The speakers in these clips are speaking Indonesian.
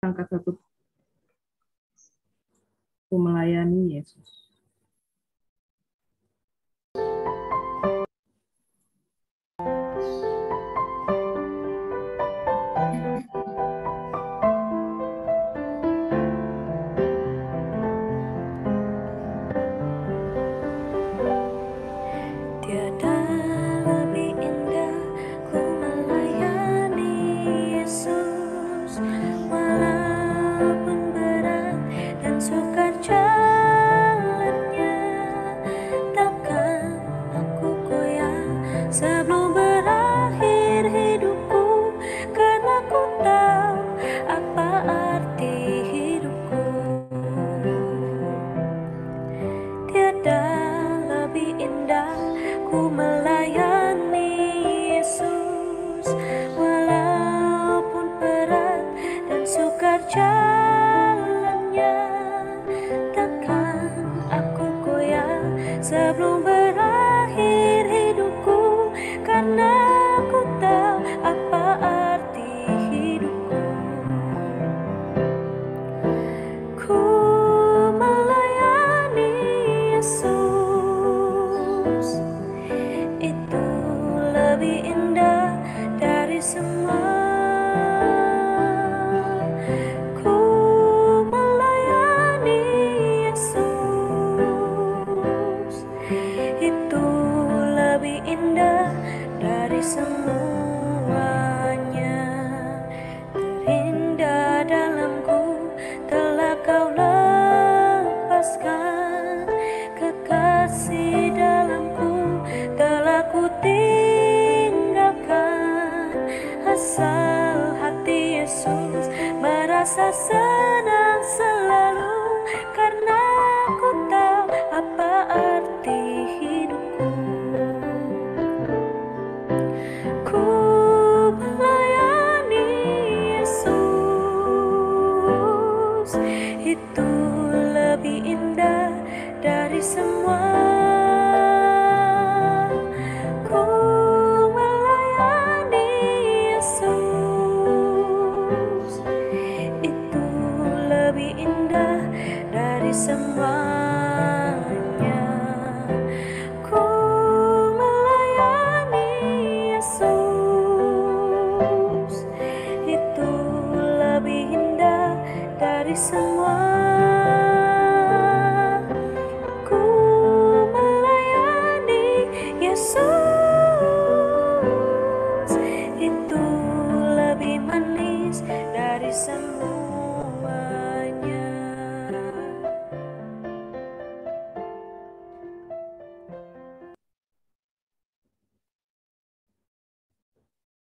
angkat satu, aku melayani Yesus.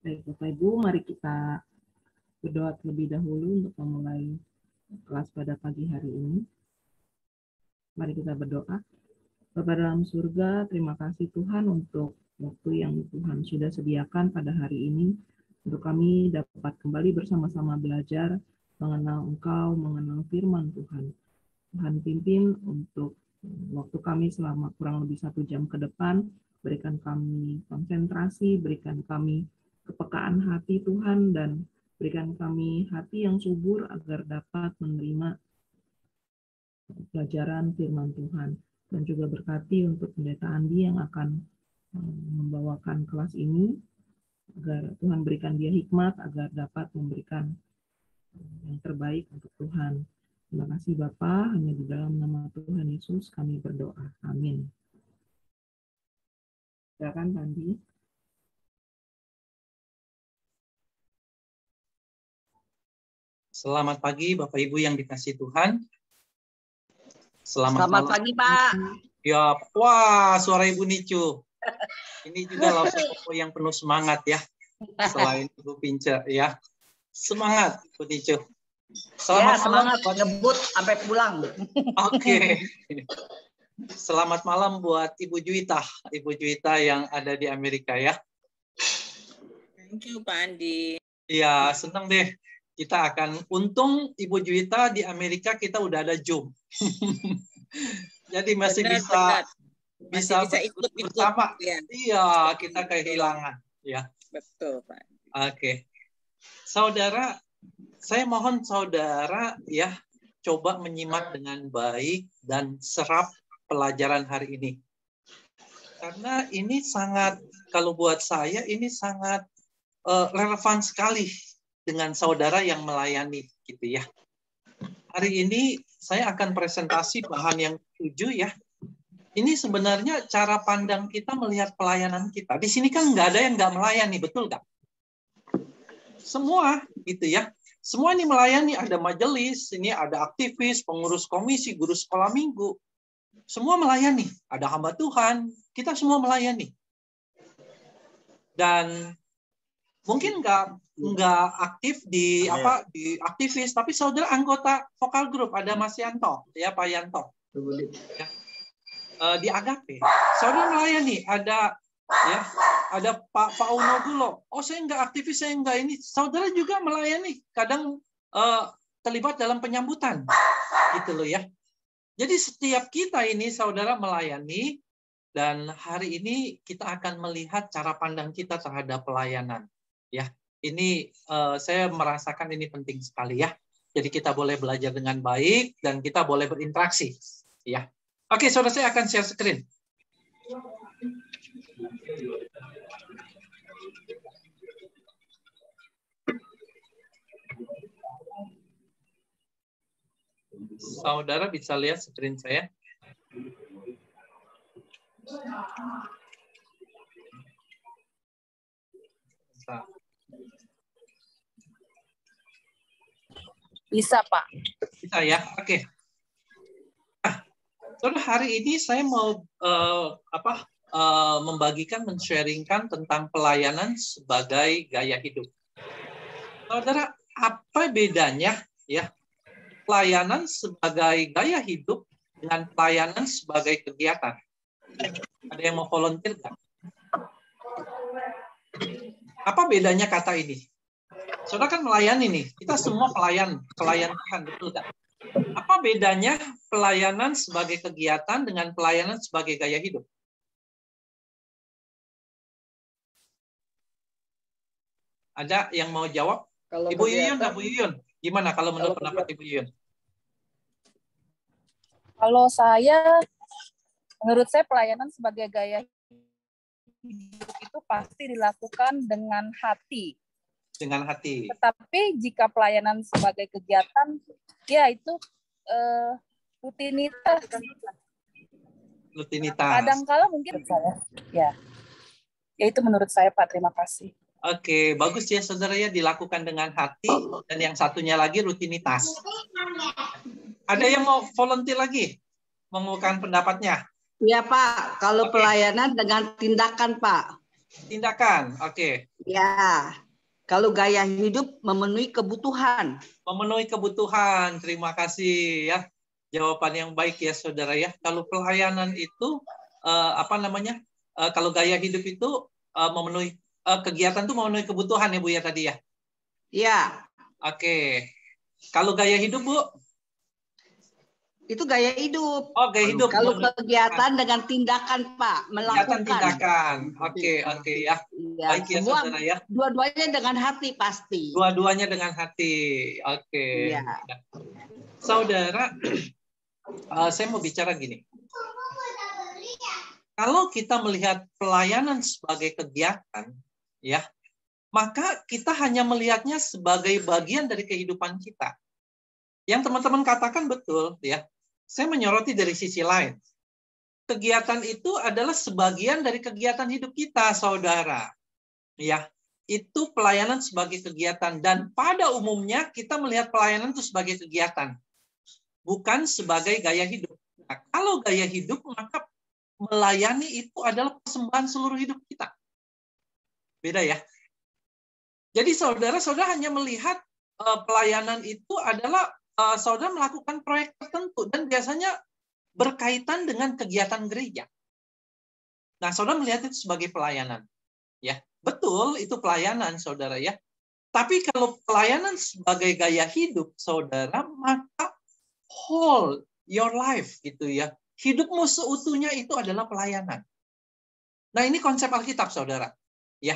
Baik, Bapak Ibu, mari kita berdoa terlebih dahulu untuk memulai kelas pada pagi hari ini. Mari kita berdoa. Bapa dalam surga, terima kasih Tuhan untuk waktu yang Tuhan sudah sediakan pada hari ini, untuk kami dapat kembali bersama-sama belajar mengenal Engkau, mengenal firman Tuhan. Tuhan pimpin untuk waktu kami selama kurang lebih 1 jam ke depan, berikan kami konsentrasi, berikan kami kepekaan hati Tuhan, dan berikan kami hati yang subur agar dapat menerima pelajaran firman Tuhan. Dan juga berkati untuk pendeta Andi yang akan membawakan kelas ini, agar Tuhan berikan dia hikmat, agar dapat memberikan yang terbaik untuk Tuhan. Terima kasih Bapa, hanya di dalam nama Tuhan Yesus kami berdoa. Amin. Silakan Andi. Selamat pagi Bapak Ibu yang dikasihi Tuhan. Selamat pagi Pak. Ya, wah suara Ibu Nicu. Ini juga langsung yang penuh semangat ya. Selain Ibu Pince ya. Semangat Ibu Nicu. Selamat semangat ngebut sampai pulang. Oke. Selamat malam buat Ibu Juwita. Ibu Juwita yang ada di Amerika ya. Thank you Pak Andi. Iya, senang deh. Kita akan, untung Ibu Juwita di Amerika kita udah ada Zoom. Jadi masih bisa ikut bersama. Ya. Iya, kita kehilangan. Ya. Betul Pak. Oke. Saudara, Saya mohon saudara ya coba menyimak dengan baik dan serap pelajaran hari ini. Karena ini sangat, kalau buat saya ini sangat relevan sekali dengan saudara yang melayani gitu ya. Hari ini saya akan presentasi bahan yang 7 ya. Ini sebenarnya cara pandang kita melihat pelayanan kita. Di sini kan nggak ada yang nggak melayani, betul nggak? Semua gitu ya. Semua ini melayani, ada majelis, ini ada aktivis, pengurus komisi, guru sekolah minggu. Semua melayani, ada hamba Tuhan, kita semua melayani. Dan mungkin nggak aktif di di aktivis, tapi saudara anggota vokal grup, ada Mas Yanto, ya Pak Yanto. Ya. Di Agape, saudara melayani, ada Pak Pauno Gulo. Oh, saya nggak aktivis, saya nggak ini. Saudara juga melayani, kadang terlibat dalam penyambutan, gitu loh ya. Jadi setiap kita ini saudara melayani, dan hari ini kita akan melihat cara pandang kita terhadap pelayanan. Ya, ini saya merasakan ini penting sekali ya. Jadi kita boleh belajar dengan baik dan kita boleh berinteraksi. Ya, oke, saudara saya akan share screen. Saudara bisa lihat screen saya? Bisa, Pak. Bisa ya, oke. Nah, saudara, hari ini saya mau membagikan, men-sharingkan tentang pelayanan sebagai gaya hidup. Saudara, apa bedanya ya pelayanan sebagai gaya hidup dengan pelayanan sebagai kegiatan? Ada yang mau volunteer nggak? Apa bedanya kata ini? Saudara kan melayani nih, kita semua pelayan Tuhan, betul nggak? Apa bedanya pelayanan sebagai kegiatan dengan pelayanan sebagai gaya hidup? Ada yang mau jawab? Kalau Ibu Yuyun nggak, Bu Yuyun? Gimana kalau menurut pendapat Ibu Yuyun? Kalau menurut saya pelayanan sebagai gaya hidup itu pasti dilakukan dengan hati. Dengan hati. Tetapi jika pelayanan sebagai kegiatan, ya itu rutinitas. Rutinitas. Kadang-kala mungkin ya itu menurut saya, Pak. Terima kasih. Oke, bagus ya saudara ya, dilakukan dengan hati, dan yang satunya lagi rutinitas. Ada yang mau volunteer lagi? Mengumpulkan pendapatnya? Iya Pak, kalau pelayanan dengan tindakan Pak. Tindakan, oke. Ya, kalau gaya hidup memenuhi kebutuhan. Memenuhi kebutuhan, terima kasih ya. Jawaban yang baik ya saudara ya. Kalau pelayanan itu, kalau gaya hidup itu memenuhi kegiatan itu memenuhi kebutuhan ya Bu ya tadi ya? Iya. Oke. Kalau gaya hidup Bu? Itu gaya hidup. Oh, gaya hidup. Kalau kegiatan dengan tindakan Pak, melakukan. Tindakan. Oke ya. Ya, baik ya saudara ya. Dua-duanya dengan hati pasti. Dua-duanya dengan hati. Oke. Ya. Saudara, saya mau bicara gini. Kalau kita melihat pelayanan sebagai kegiatan, ya, maka kita hanya melihatnya sebagai bagian dari kehidupan kita. Yang teman-teman katakan betul, ya. Saya menyoroti dari sisi lain. Kegiatan itu adalah sebagian dari kegiatan hidup kita, saudara. Ya, itu pelayanan sebagai kegiatan, dan pada umumnya kita melihat pelayanan itu sebagai kegiatan, bukan sebagai gaya hidup. Nah, kalau gaya hidup, maka melayani itu adalah persembahan seluruh hidup kita. Beda ya. Jadi saudara-saudara hanya melihat pelayanan itu adalah saudara melakukan proyek tertentu dan biasanya berkaitan dengan kegiatan gereja. Nah, saudara melihat itu sebagai pelayanan. Ya, betul itu pelayanan, saudara ya. Tapi kalau pelayanan sebagai gaya hidup, saudara, maka whole your life gitu ya. Hidupmu seutuhnya itu adalah pelayanan. Nah, ini konsep Alkitab, saudara. Ya.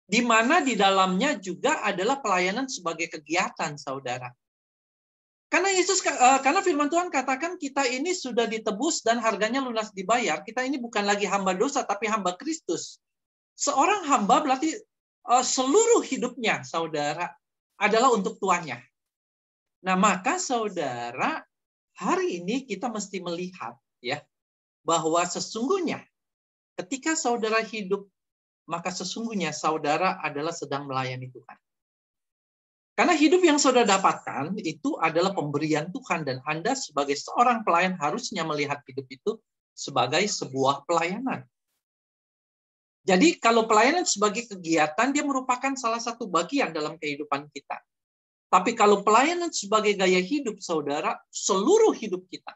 di mana di dalamnya juga adalah pelayanan sebagai kegiatan, saudara. Karena firman Tuhan katakan kita ini sudah ditebus dan harganya lunas dibayar. Kita ini bukan lagi hamba dosa, tapi hamba Kristus. Seorang hamba berarti seluruh hidupnya, saudara, adalah untuk tuannya. Nah, maka saudara, hari ini kita mesti melihat ya bahwa sesungguhnya ketika saudara hidup, maka sesungguhnya saudara adalah sedang melayani Tuhan. Karena hidup yang saudara dapatkan itu adalah pemberian Tuhan, dan Anda sebagai seorang pelayan harusnya melihat hidup itu sebagai sebuah pelayanan. Jadi kalau pelayanan sebagai kegiatan, dia merupakan salah satu bagian dalam kehidupan kita. Tapi kalau pelayanan sebagai gaya hidup, saudara, seluruh hidup kita.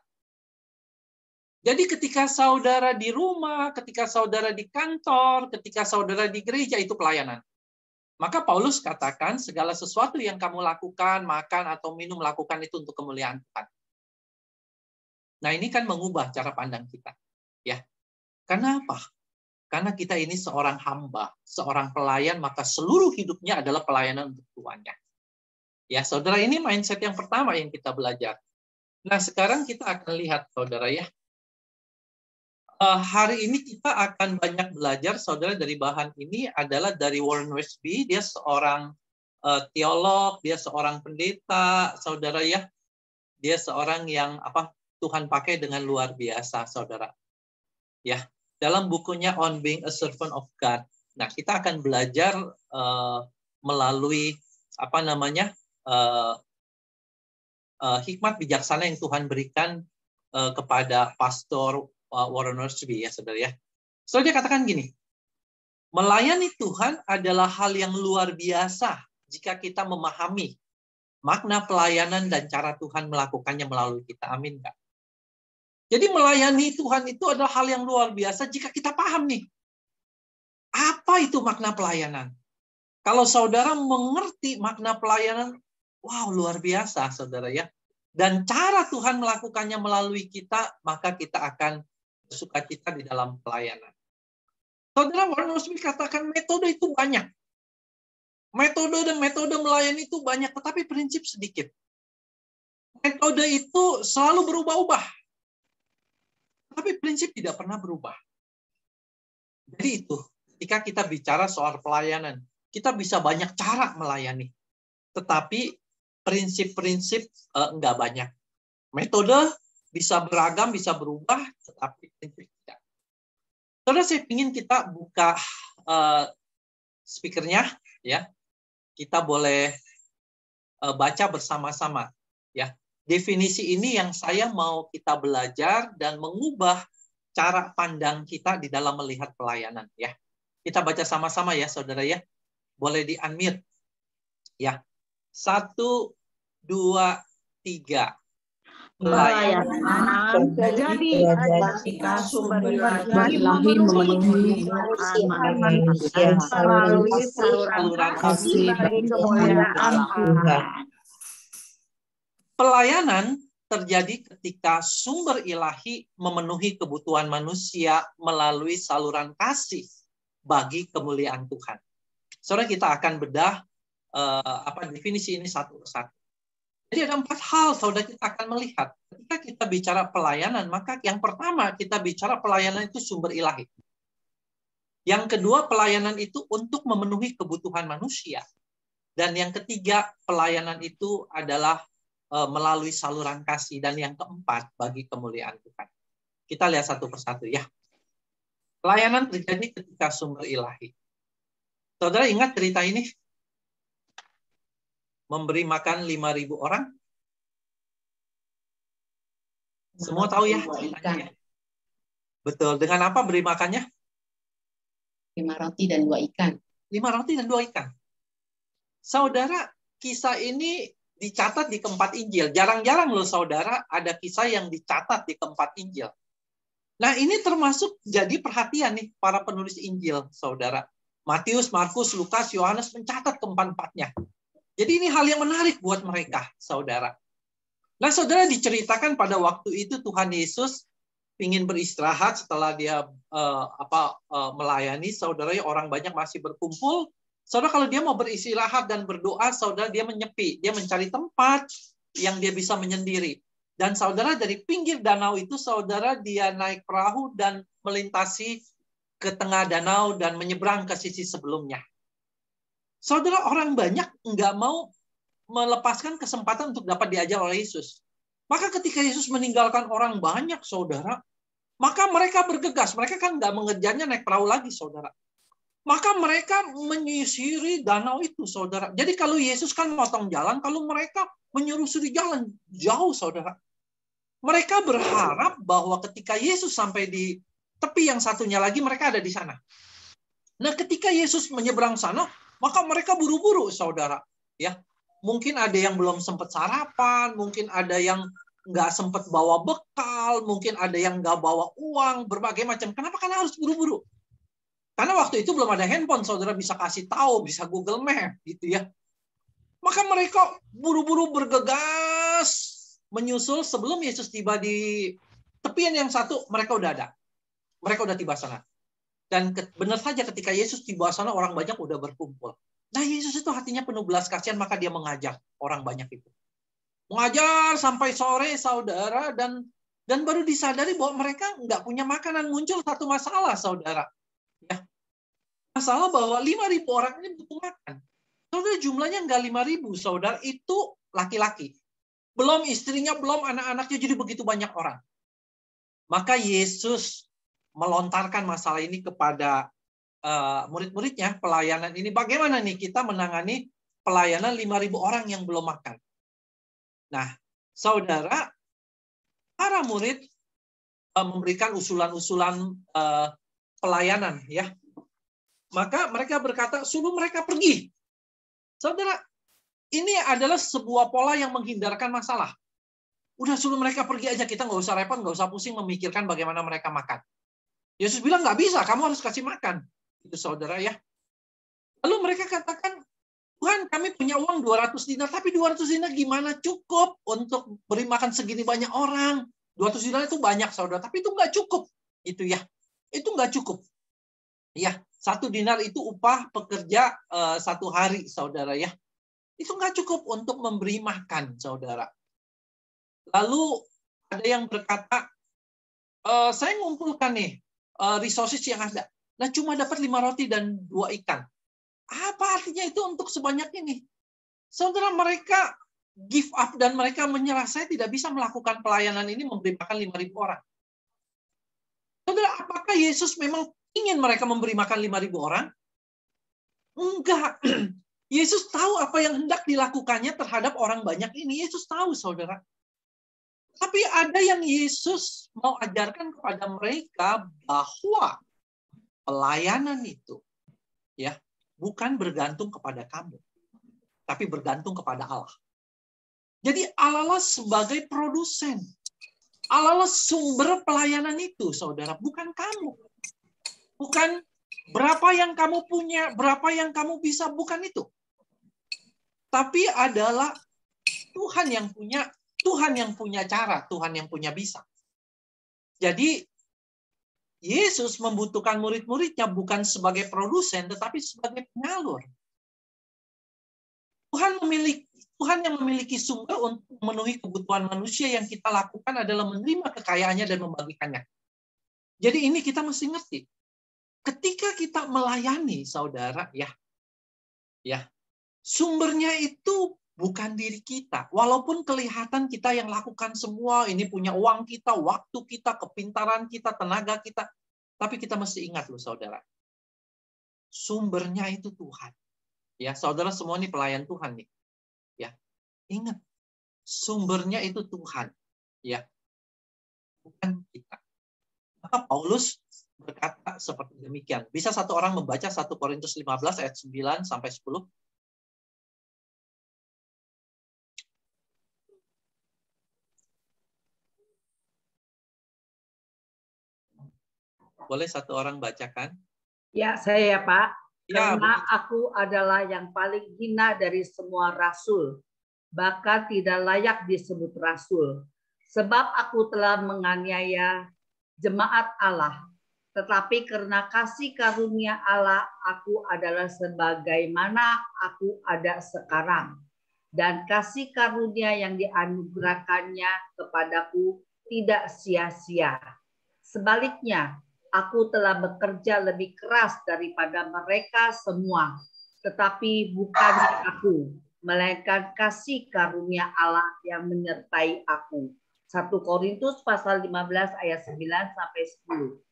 Jadi ketika saudara di rumah, ketika saudara di kantor, ketika saudara di gereja, itu pelayanan. Maka Paulus katakan segala sesuatu yang kamu lakukan, makan atau minum, lakukan itu untuk kemuliaan Tuhan. Nah, ini kan mengubah cara pandang kita. Ya. Karena apa? Karena kita ini seorang hamba, seorang pelayan, maka seluruh hidupnya adalah pelayanan untuk Tuhannya. Ya, saudara, ini mindset yang pertama yang kita belajar. Nah, sekarang kita akan lihat, saudara, ya. Hari ini kita akan banyak belajar, saudara, dari bahan ini adalah dari Warren Wiersbe. Dia seorang teolog, dia seorang pendeta, saudara, ya. Dia seorang yang Tuhan pakai dengan luar biasa, saudara. Ya, dalam bukunya On Being a Servant of God. Nah, kita akan belajar melalui hikmat bijaksana yang Tuhan berikan kepada pastor Warren Wiersbe, ya saudara, ya. So dia katakan gini, melayani Tuhan adalah hal yang luar biasa jika kita memahami makna pelayanan dan cara Tuhan melakukannya melalui kita. Amin, Kak. Jadi melayani Tuhan itu adalah hal yang luar biasa jika kita paham nih. Apa itu makna pelayanan? Kalau saudara mengerti makna pelayanan, wow, luar biasa, saudara, ya. Dan cara Tuhan melakukannya melalui kita, maka kita akan bersukacita di dalam pelayanan. Saudara, Warren Wiersbe katakan metode itu banyak. Metode melayani itu banyak, tetapi prinsip sedikit. Metode itu selalu berubah-ubah. Tapi prinsip tidak pernah berubah. Jadi itu, ketika kita bicara soal pelayanan, kita bisa banyak cara melayani. Tetapi prinsip-prinsip enggak banyak. Metode bisa beragam, bisa berubah, tetapi prinsip tidak. Saudara, saya ingin kita buka speakernya, ya. Kita boleh baca bersama-sama, ya. Definisi ini yang saya mau kita belajar dan mengubah cara pandang kita di dalam melihat pelayanan, ya. Kita baca sama-sama, ya, saudara, ya. Boleh di-unmute, ya. 1, 2, 3. Pelayanan terjadi ketika sumber ilahi memenuhi manusia melalui saluran kasih bagi kemuliaan Tuhan. Pelayanan terjadi ketika sumber ilahi memenuhi kebutuhan manusia melalui saluran kasih bagi kemuliaan Tuhan. Saudara, kita akan bedah definisi ini satu persatu. Jadi ada 4 hal, saudara, kita akan melihat. Ketika kita bicara pelayanan, maka yang pertama kita bicara pelayanan itu sumber ilahi. Yang kedua, pelayanan itu untuk memenuhi kebutuhan manusia. Dan yang ketiga, pelayanan itu adalah melalui saluran kasih. Dan yang keempat, bagi kemuliaan Tuhan. Kita lihat satu persatu, ya. Pelayanan terjadi ketika sumber ilahi. Saudara ingat cerita ini? Memberi makan 5.000 orang. Semua tahu ya ceritanya. Betul. Dengan apa beri makannya? 5 roti dan 2 ikan. 5 roti dan 2 ikan. Saudara, kisah ini dicatat di keempat Injil. Jarang-jarang loh, saudara, ada kisah yang dicatat di keempat Injil. Nah, ini termasuk jadi perhatian nih para penulis Injil, saudara. Matius, Markus, Lukas, Yohanes mencatat keempat-empatnya. Jadi ini hal yang menarik buat mereka, saudara. Nah, saudara, diceritakan pada waktu itu Tuhan Yesus ingin beristirahat setelah dia melayani, saudara, orang banyak masih berkumpul, Saudara, kalau dia mau beristirahat dan berdoa, saudara, dia menyepi. Dia mencari tempat yang dia bisa menyendiri. Dan saudara, dari pinggir danau itu, saudara, dia naik perahu dan melintasi ke tengah danau dan menyeberang ke sisi sebelumnya. Saudara, orang banyak nggak mau melepaskan kesempatan untuk dapat diajar oleh Yesus. Maka ketika Yesus meninggalkan orang banyak, saudara, maka mereka bergegas. Mereka kan nggak mengejarnya naik perahu lagi, saudara. Maka mereka menyisiri danau itu, saudara. Jadi kalau Yesus kan motong jalan, kalau mereka menyusuri jalan jauh, saudara. Mereka berharap bahwa ketika Yesus sampai di tepi yang satunya lagi, mereka ada di sana. Nah, ketika Yesus menyeberang sana, maka mereka buru-buru, saudara. Ya, mungkin ada yang belum sempat sarapan, mungkin ada yang nggak sempat bawa bekal, mungkin ada yang nggak bawa uang, berbagai macam. Kenapa? Karena harus buru-buru. Karena waktu itu belum ada handphone, saudara bisa kasih tahu, bisa Google Map, gitu ya. Maka mereka buru-buru bergegas menyusul sebelum Yesus tiba di tepian yang satu, mereka udah ada. Mereka udah tiba sana. Dan benar saja ketika Yesus tiba sana, orang banyak udah berkumpul. Nah, Yesus itu hatinya penuh belas kasihan, maka dia mengajar orang banyak itu. Mengajar sampai sore, saudara, dan baru disadari bahwa mereka nggak punya makanan. Muncul satu masalah, saudara. Ya. Masalah bahwa 5.000 orang ini butuh makan. Saudara, jumlahnya nggak 5.000, saudara, itu laki-laki. Belum istrinya, belum anak-anaknya, jadi begitu banyak orang. Maka Yesus melontarkan masalah ini kepada murid-muridnya, pelayanan ini. Bagaimana nih kita menangani pelayanan 5.000 orang yang belum makan? Nah, saudara, para murid memberikan usulan-usulan pelayanan, ya. Maka mereka berkata, suruh mereka pergi. Saudara, ini adalah sebuah pola yang menghindarkan masalah. Udah suruh mereka pergi aja, kita nggak usah repot, nggak usah pusing memikirkan bagaimana mereka makan. Yesus bilang, nggak bisa, kamu harus kasih makan. Itu saudara ya. Lalu mereka katakan, Tuhan, kami punya uang 200 dinar, tapi 200 dinar gimana cukup untuk beri makan segini banyak orang? 200 dinar itu banyak, saudara, tapi itu nggak cukup. Itu ya, itu nggak cukup. Ya, 1 dinar itu upah pekerja 1 hari, saudara ya. Itu nggak cukup untuk memberi makan, saudara. Lalu ada yang berkata, saya ngumpulkan nih resources yang ada. Nah, cuma dapat 5 roti dan 2 ikan. Apa artinya itu untuk sebanyak ini? Saudara, mereka give up dan mereka menyerah. Saya tidak bisa melakukan pelayanan ini memberi makan 5.000 orang. Saudara, apakah Yesus memang ingin mereka memberi makan 5.000 orang? Enggak. Yesus tahu apa yang hendak dilakukannya terhadap orang banyak ini. Yesus tahu, saudara. Tapi ada yang Yesus mau ajarkan kepada mereka bahwa pelayanan itu ya bukan bergantung kepada kamu, tapi bergantung kepada Allah. Jadi Allah sebagai produsen. Allah sumber pelayanan itu, saudara, bukan kamu. Bukan berapa yang kamu punya, berapa yang kamu bisa, bukan itu. Tapi adalah Tuhan yang punya cara, Tuhan yang punya bisa. Jadi Yesus membutuhkan murid-muridnya bukan sebagai produsen, tetapi sebagai penyalur. Tuhan yang memiliki sumber untuk memenuhi kebutuhan manusia, yang kita lakukan adalah menerima kekayaannya dan membagikannya. Jadi ini kita mesti ngerti. Ketika kita melayani, saudara, ya, sumbernya itu bukan diri kita. Walaupun kelihatan kita yang lakukan semua, ini punya uang kita, waktu kita, kepintaran kita, tenaga kita. Tapi kita mesti ingat loh, saudara. Sumbernya itu Tuhan. Ya, saudara semua ini pelayan Tuhan nih. Ya, ingat. Sumbernya itu Tuhan. Ya, bukan kita. Maka Paulus berkata seperti demikian. Bisa satu orang membaca 1 Korintus 15 ayat 9 sampai 10? Boleh satu orang bacakan? Ya, saya ya Pak. Ya, karena aku adalah yang paling hina dari semua rasul, bahkan tidak layak disebut rasul. Sebab aku telah menganiaya jemaat Allah, Tetapi karena kasih karunia Allah, aku adalah sebagaimana aku ada sekarang. Dan kasih karunia yang dianugerahkannya kepadaku tidak sia-sia. Sebaliknya, aku telah bekerja lebih keras daripada mereka semua. Tetapi bukan aku, melainkan kasih karunia Allah yang menyertai aku. 1 Korintus pasal 15 ayat 9 sampai 10.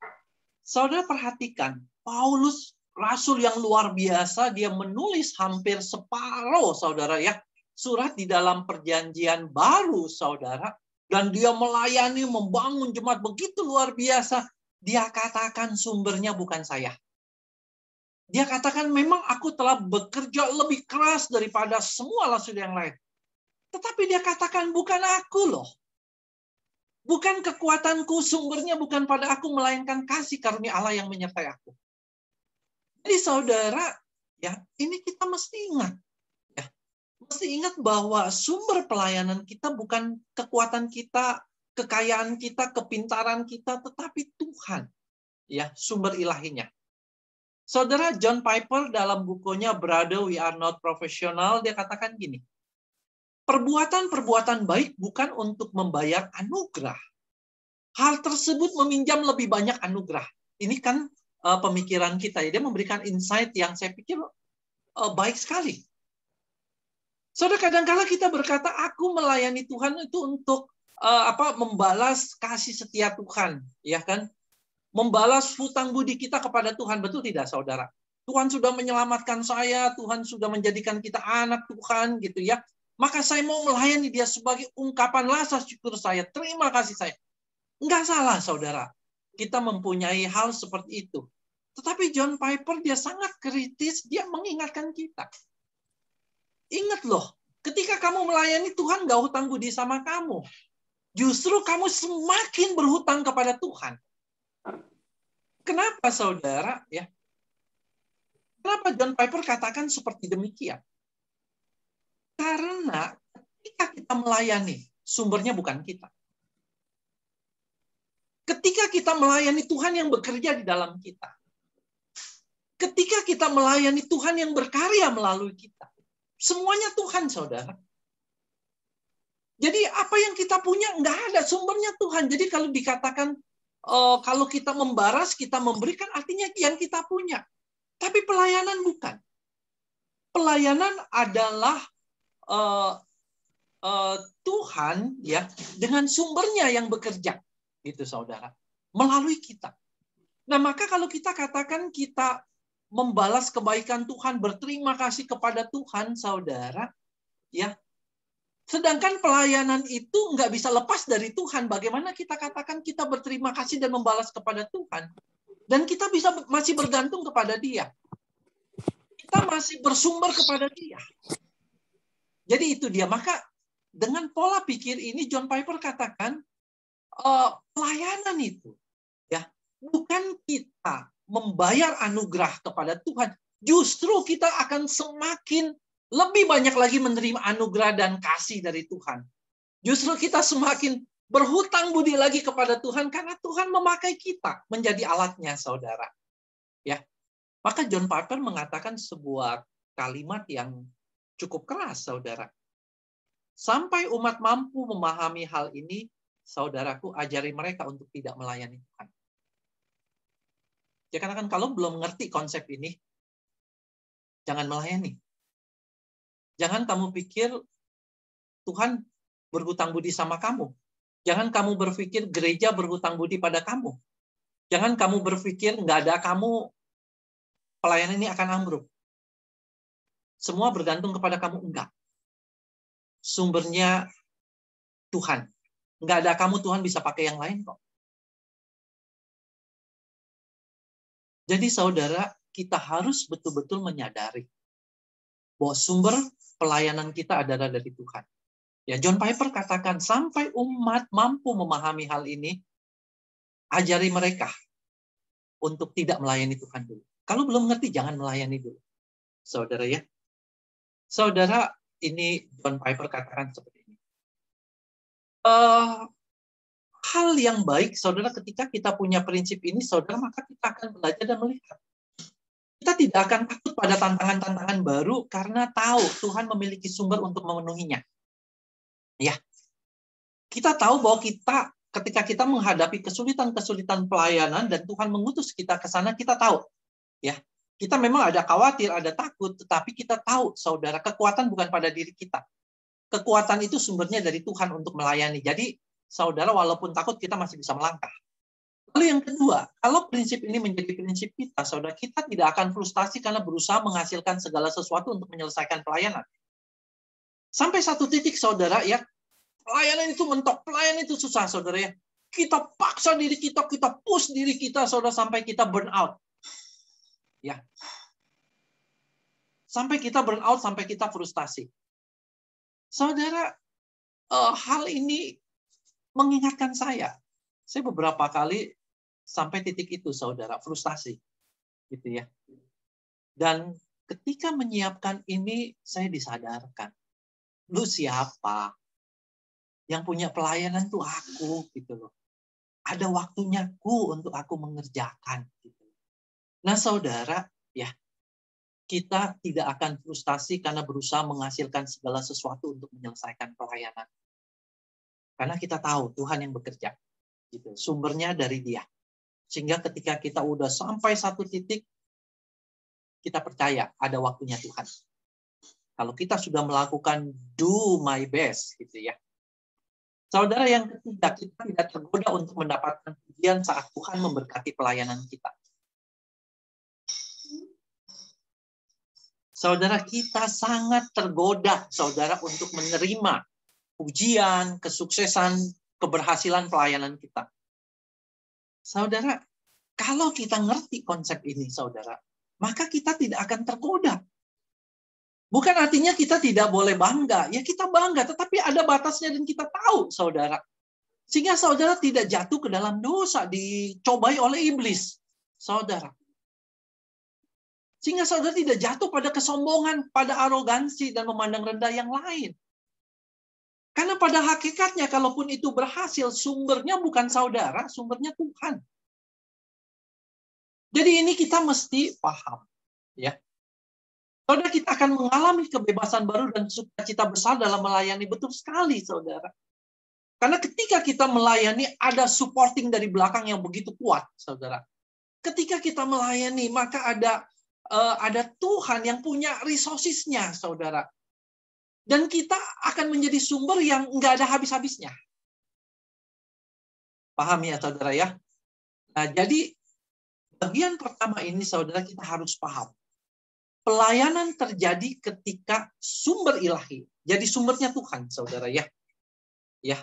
Saudara perhatikan, Paulus rasul yang luar biasa, dia menulis hampir separuh, saudara ya, surat di dalam perjanjian baru, saudara, dan dia melayani, membangun jemaat begitu luar biasa. Dia katakan sumbernya bukan saya. Dia katakan memang aku telah bekerja lebih keras daripada semua rasul yang lain. Tetapi dia katakan bukan aku loh. Bukan kekuatanku, sumbernya bukan pada aku, melainkan kasih karunia Allah yang menyertai aku. Jadi saudara, ya ini kita mesti ingat. Ya, mesti ingat bahwa sumber pelayanan kita bukan kekuatan kita, kekayaan kita, kepintaran kita, tetapi Tuhan. Ya, sumber ilahinya. Saudara John Piper dalam bukunya Brother We Are Not Professional, dia katakan gini. Perbuatan-perbuatan baik bukan untuk membayar anugerah. Hal tersebut meminjam lebih banyak anugerah. Ini kan pemikiran kita. Dia memberikan insight yang saya pikir baik sekali. Saudara, kadang-kala kita berkata, aku melayani Tuhan itu untuk membalas kasih setia Tuhan, ya kan? Membalas hutang budi kita kepada Tuhan, betul tidak, saudara? Tuhan sudah menyelamatkan saya, Tuhan sudah menjadikan kita anak Tuhan, gitu ya. Maka saya mau melayani dia sebagai ungkapan rasa syukur saya. Terima kasih saya. Enggak salah, saudara. Kita mempunyai hal seperti itu. Tetapi John Piper, dia sangat kritis. Dia mengingatkan kita. Ingat loh, ketika kamu melayani Tuhan, enggak hutang budi sama kamu. Justru kamu semakin berhutang kepada Tuhan. Kenapa, saudara? Ya. Kenapa John Piper katakan seperti demikian? Karena ketika kita melayani, sumbernya bukan kita. Ketika kita melayani Tuhan yang bekerja di dalam kita. Ketika kita melayani Tuhan yang berkarya melalui kita. Semuanya Tuhan, saudara. Jadi apa yang kita punya, enggak ada, sumbernya Tuhan. Jadi kalau dikatakan, kalau kita membaras, kita memberikan, artinya yang kita punya. Tapi pelayanan bukan. Pelayanan adalah Tuhan ya dengan sumbernya yang bekerja, gitu saudara, melalui kita. Nah maka kalau kita katakan kita membalas kebaikan Tuhan, berterima kasih kepada Tuhan, saudara, ya, sedangkan pelayanan itu nggak bisa lepas dari Tuhan. Bagaimana kita katakan kita berterima kasih dan membalas kepada Tuhan, dan kita masih bergantung kepada Dia, kita masih bersumber kepada Dia. Jadi itu dia. Maka dengan pola pikir ini John Piper katakan pelayanan itu ya bukan kita membayar anugerah kepada Tuhan. Justru kita akan semakin lebih banyak lagi menerima anugerah dan kasih dari Tuhan. Justru kita semakin berhutang budi lagi kepada Tuhan karena Tuhan memakai kita menjadi alatnya, saudara. Ya. Maka John Piper mengatakan sebuah kalimat yang cukup keras, saudara. Sampai umat mampu memahami hal ini, saudaraku, ajari mereka untuk tidak melayani Tuhan. Ya karena kan kalau belum mengerti konsep ini, jangan melayani. Jangan kamu pikir Tuhan berhutang budi sama kamu. Jangan kamu berpikir gereja berhutang budi pada kamu. Jangan kamu berpikir nggak ada kamu, pelayanan ini akan ambruk. Semua bergantung kepada kamu, enggak. Sumbernya Tuhan. Enggak ada kamu, Tuhan bisa pakai yang lain kok. Jadi saudara, kita harus betul-betul menyadari bahwa sumber pelayanan kita adalah dari Tuhan. Ya, John Piper katakan, sampai umat mampu memahami hal ini, ajari mereka untuk tidak melayani Tuhan dulu. Kalau belum ngerti, jangan melayani dulu. Saudara ya. Saudara, ini John Piper katakan seperti ini. Hal hal yang baik, saudara, ketika kita punya prinsip ini, saudara, maka kita akan belajar dan melihat. Kita tidak akan takut pada tantangan-tantangan baru karena tahu Tuhan memiliki sumber untuk memenuhinya. Ya, kita tahu bahwa ketika kita menghadapi kesulitan-kesulitan pelayanan dan Tuhan mengutus kita ke sana, kita tahu, ya, kita memang ada khawatir, ada takut, tetapi kita tahu, saudara, kekuatan bukan pada diri kita. Kekuatan itu sumbernya dari Tuhan untuk melayani. Jadi, saudara, walaupun takut, kita masih bisa melangkah. Lalu yang kedua, kalau prinsip ini menjadi prinsip kita, saudara, kita tidak akan frustasi karena berusaha menghasilkan segala sesuatu untuk menyelesaikan pelayanan. Sampai satu titik, saudara, ya, pelayanan itu mentok, pelayanan itu susah, saudara, ya. Kita paksa diri kita push diri kita, saudara, sampai kita burn out. Ya. Sampai kita burn out, sampai kita frustasi. Saudara, hal ini mengingatkan saya beberapa kali sampai titik itu, saudara, frustasi, gitu ya. Dan ketika menyiapkan ini, saya disadarkan, lu siapa? Yang punya pelayanan tuh aku, gitu loh. Ada waktunya untuk aku mengerjakan, gitu. Nah, saudara, ya, kita tidak akan frustasi karena berusaha menghasilkan segala sesuatu untuk menyelesaikan pelayanan. Karena kita tahu Tuhan yang bekerja. Gitu. Sumbernya dari Dia. Sehingga ketika kita udah sampai satu titik, kita percaya ada waktunya Tuhan. Kalau kita sudah melakukan do my best, gitu ya. Saudara, yang ketiga, kita tidak tergoda untuk mendapatkan pujian saat Tuhan memberkati pelayanan kita. Saudara, kita sangat tergoda, saudara, untuk menerima pujian, kesuksesan, keberhasilan pelayanan kita. Saudara, kalau kita ngerti konsep ini, saudara, maka kita tidak akan tergoda. Bukan artinya kita tidak boleh bangga. Ya, kita bangga, tetapi ada batasnya dan kita tahu, saudara. Sehingga saudara tidak jatuh ke dalam dosa, dicobai oleh iblis, saudara. Sehingga saudara tidak jatuh pada kesombongan, pada arogansi, dan memandang rendah yang lain. Karena pada hakikatnya, kalaupun itu berhasil, sumbernya bukan saudara, sumbernya Tuhan. Jadi ini kita mesti paham. Ya. Saudara, kita akan mengalami kebebasan baru dan sukacita besar dalam melayani. Betul sekali, saudara. Karena ketika kita melayani, ada supporting dari belakang yang begitu kuat, saudara. Ketika kita melayani, maka ada Tuhan yang punya resources-nya, saudara. Dan kita akan menjadi sumber yang nggak ada habis-habisnya. Paham ya, saudara, ya? Nah, jadi bagian pertama ini, saudara, kita harus paham. Pelayanan terjadi ketika sumber ilahi. Jadi sumbernya Tuhan, saudara, ya. Ya,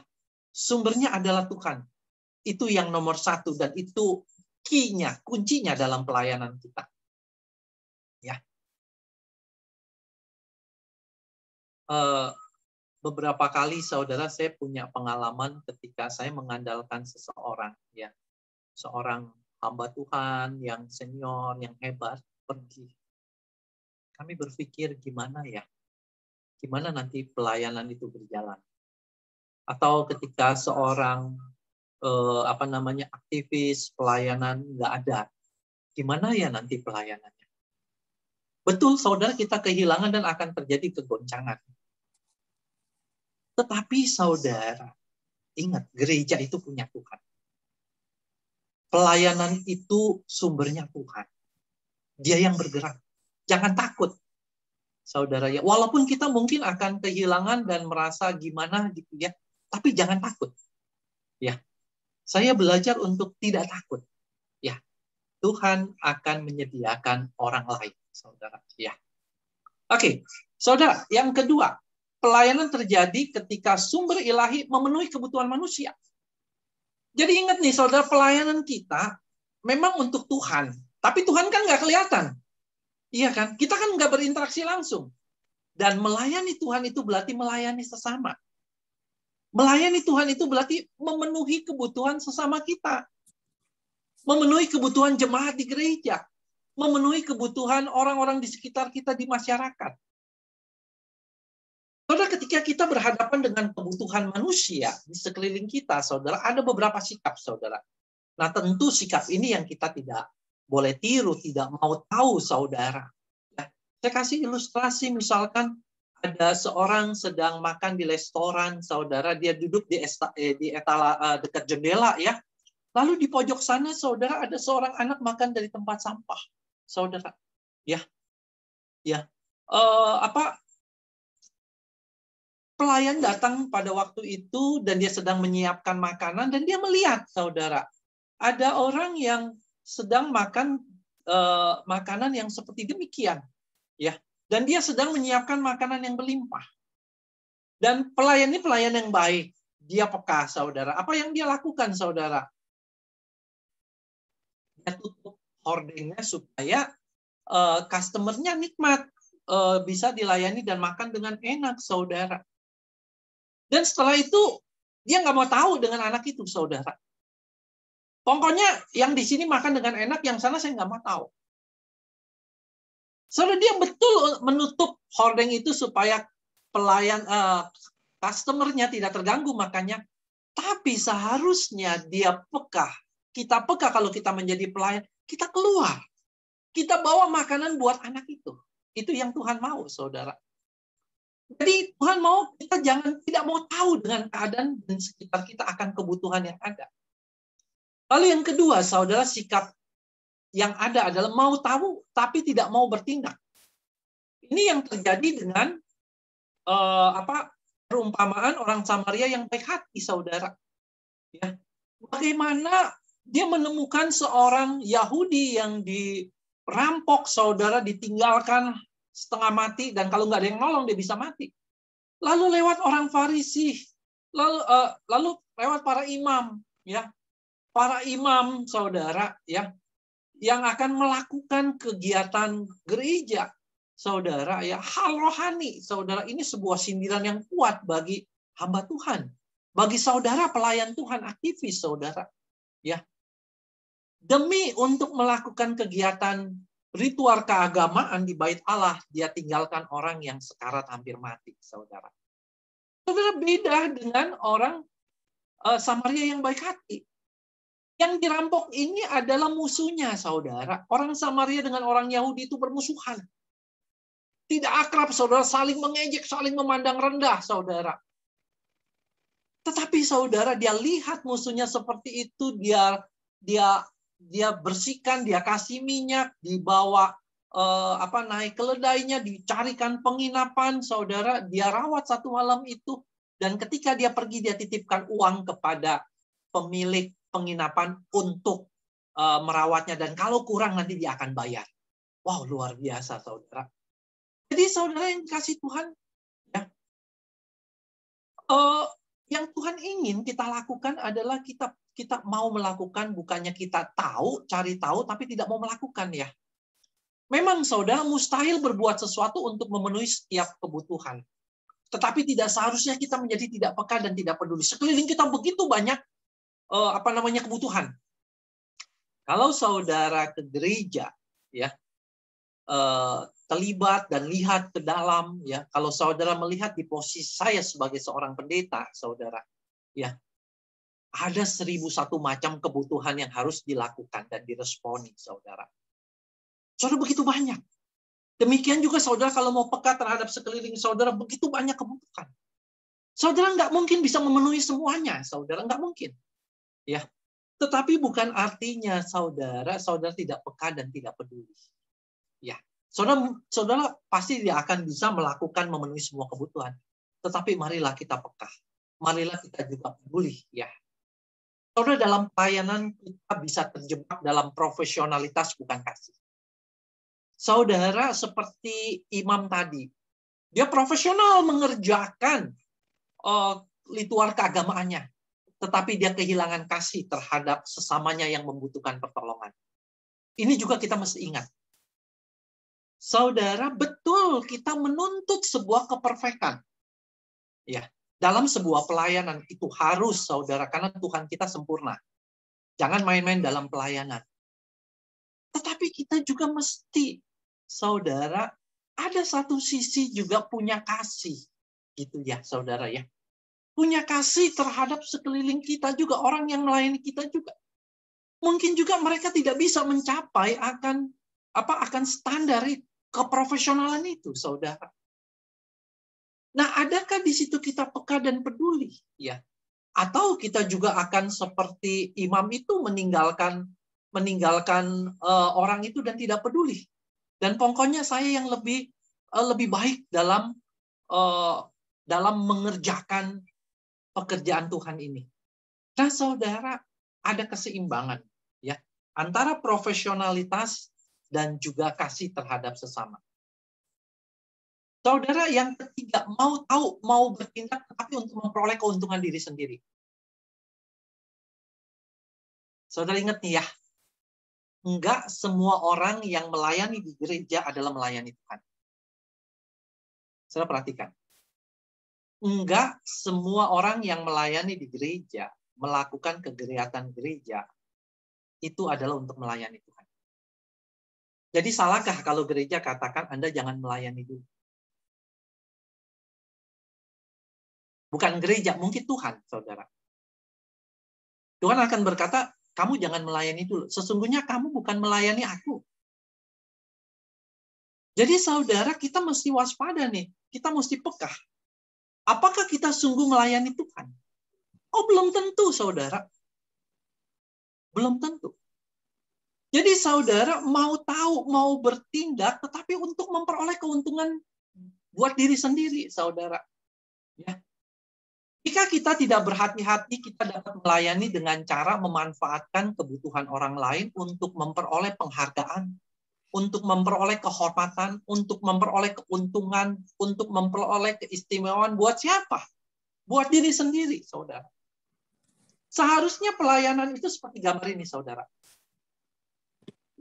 sumbernya adalah Tuhan. Itu yang nomor satu, dan itu key-nya, kuncinya dalam pelayanan kita. Ya. Beberapa kali, saudara, saya punya pengalaman ketika saya mengandalkan seseorang, ya, seorang hamba Tuhan yang senior, yang hebat, pergi. Kami berpikir gimana ya, gimana nanti pelayanan itu berjalan. Atau ketika seorang aktivis pelayanan nggak ada, gimana ya nanti pelayanannya? Betul, saudara, kita kehilangan dan akan terjadi kegoncangan. Tetapi saudara, ingat, gereja itu punya Tuhan. Pelayanan itu sumbernya Tuhan. Dia yang bergerak. Jangan takut, saudara, ya. Walaupun kita mungkin akan kehilangan dan merasa gimana gitu ya, tapi jangan takut. Ya. Saya belajar untuk tidak takut. Ya. Tuhan akan menyediakan orang lain, saudara. Ya. Oke, saudara, yang kedua, pelayanan terjadi ketika sumber ilahi memenuhi kebutuhan manusia. Jadi ingat nih, saudara, pelayanan kita memang untuk Tuhan. Tapi Tuhan kan nggak kelihatan. Iya kan? Kita kan nggak berinteraksi langsung. Dan melayani Tuhan itu berarti melayani sesama. Melayani Tuhan itu berarti memenuhi kebutuhan sesama kita. Memenuhi kebutuhan jemaat di gereja. Memenuhi kebutuhan orang-orang di sekitar kita di masyarakat. Saudara, ketika kita berhadapan dengan kebutuhan manusia di sekeliling kita, saudara, ada beberapa sikap, saudara. Nah, tentu sikap ini yang kita tidak boleh tiru, tidak mau tahu, saudara. Ya, saya kasih ilustrasi, misalkan ada seorang sedang makan di restoran, saudara, dia duduk di etala dekat jendela, ya. Lalu di pojok sana, saudara, ada seorang anak makan dari tempat sampah, saudara. Ya, pelayan datang pada waktu itu dan dia sedang menyiapkan makanan dan dia melihat, saudara, ada orang yang sedang makan makanan yang seperti demikian, ya. Dan dia sedang menyiapkan makanan yang berlimpah. Dan pelayan ini pelayan yang baik, dia peka, saudara. Apa yang dia lakukan, saudara? Dia tutup hordengnya supaya customer-nya nikmat, bisa dilayani dan makan dengan enak, saudara. Dan setelah itu, dia nggak mau tahu dengan anak itu, saudara. Pokoknya yang di sini makan dengan enak, yang sana saya nggak mau tahu. Saudara, dia betul menutup hordeng itu supaya pelayan, customer-nya tidak terganggu makannya. Tapi seharusnya dia peka. Kita peka kalau kita menjadi pelayan, kita keluar. Kita bawa makanan buat anak itu. Itu yang Tuhan mau, saudara. Jadi Tuhan mau kita tidak mau tahu dengan keadaan dan sekitar kita akan kebutuhan yang ada. Lalu yang kedua, saudara, sikap yang ada adalah mau tahu tapi tidak mau bertindak. Ini yang terjadi dengan perumpamaan orang Samaria yang baik hati, saudara. Ya. Bagaimana dia menemukan seorang Yahudi yang dirampok, saudara, ditinggalkan setengah mati, dan kalau nggak ada yang nolong dia bisa mati. Lalu lewat orang Farisi, lalu lewat para imam, ya, para imam, saudara, ya, yang akan melakukan kegiatan gereja, saudara, ya, hal rohani, saudara. Ini sebuah sindiran yang kuat bagi hamba Tuhan, bagi saudara pelayan Tuhan, aktivis, saudara, ya. Demi untuk melakukan kegiatan ritual keagamaan di bait Allah, dia tinggalkan orang yang sekarat hampir mati, saudara. Saudara, beda dengan orang Samaria yang baik hati. Yang dirampok ini adalah musuhnya, saudara. Orang Samaria dengan orang Yahudi itu bermusuhan. Tidak akrab, saudara, saling mengejek, saling memandang rendah, saudara. Tetapi, saudara, dia lihat musuhnya seperti itu, dia bersihkan, dia kasih minyak, dibawa naik keledainya, dicarikan penginapan, saudara, dia rawat satu malam itu, dan ketika dia pergi dia titipkan uang kepada pemilik penginapan untuk merawatnya, dan kalau kurang nanti dia akan bayar. Wow, luar biasa, saudara. Jadi, saudara yang dikasih Tuhan, ya, yang Tuhan ingin kita lakukan adalah kita mau melakukan, bukannya kita cari tahu, tapi tidak mau melakukan, ya. Memang, saudara, mustahil berbuat sesuatu untuk memenuhi setiap kebutuhan. Tetapi tidak seharusnya kita menjadi tidak peka dan tidak peduli. Sekeliling kita begitu banyak kebutuhan. Kalau saudara ke gereja, ya, terlibat dan lihat ke dalam, ya, kalau saudara melihat di posisi saya sebagai seorang pendeta, saudara, ya, ada 1001 macam kebutuhan yang harus dilakukan dan diresponi, saudara. Saudara, begitu banyak. Demikian juga saudara kalau mau peka terhadap sekeliling saudara, begitu banyak kebutuhan. Saudara nggak mungkin bisa memenuhi semuanya, saudara, nggak mungkin. Ya, tetapi bukan artinya saudara tidak peka dan tidak peduli. Ya, saudara pasti dia akan bisa melakukan memenuhi semua kebutuhan. Tetapi marilah kita peka, marilah kita juga peduli, ya. Saudara, dalam pelayanan kita bisa terjebak dalam profesionalitas bukan kasih. Saudara seperti imam tadi, dia profesional mengerjakan ritual keagamaannya, tetapi dia kehilangan kasih terhadap sesamanya yang membutuhkan pertolongan. Ini juga kita mesti ingat. Saudara, betul kita menuntut sebuah keperfekan. Ya, dalam sebuah pelayanan itu harus, saudara, karena Tuhan kita sempurna. Jangan main-main dalam pelayanan. Tetapi kita juga mesti, saudara, ada satu sisi juga punya kasih. Gitu ya, saudara ya. Punya kasih terhadap sekeliling kita juga, orang yang melayani kita juga. Mungkin juga mereka tidak bisa mencapai akan standar keprofesionalan itu, saudara. Nah, adakah di situ kita peka dan peduli? Ya. Atau kita juga akan seperti imam itu meninggalkan orang itu dan tidak peduli. Dan pokoknya saya yang lebih baik dalam mengerjakan pekerjaan Tuhan ini. Nah, saudara, ada keseimbangan ya antara profesionalitas dan juga kasih terhadap sesama. Saudara, yang ketiga, mau bertindak tetapi untuk memperoleh keuntungan diri sendiri. Saudara ingat nih ya, enggak semua orang yang melayani di gereja adalah melayani Tuhan. Saudara perhatikan. Enggak semua orang yang melayani di gereja, melakukan kegiatan gereja, itu adalah untuk melayani Tuhan. Jadi salahkah kalau gereja katakan Anda jangan melayani dulu? Bukan gereja, mungkin Tuhan, saudara. Tuhan akan berkata, kamu jangan melayani dulu. Sesungguhnya kamu bukan melayani aku. Jadi saudara, kita mesti waspada nih. Kita mesti peka. Apakah kita sungguh melayani Tuhan? Oh, belum tentu, saudara. Belum tentu. Jadi saudara mau tahu, mau bertindak, tetapi untuk memperoleh keuntungan buat diri sendiri, saudara. Ya. Jika kita tidak berhati-hati, kita dapat melayani dengan cara memanfaatkan kebutuhan orang lain untuk memperoleh penghargaan, untuk memperoleh kehormatan, untuk memperoleh keuntungan, untuk memperoleh keistimewaan. Buat siapa? Buat diri sendiri, saudara. Seharusnya pelayanan itu seperti gambar ini, saudara.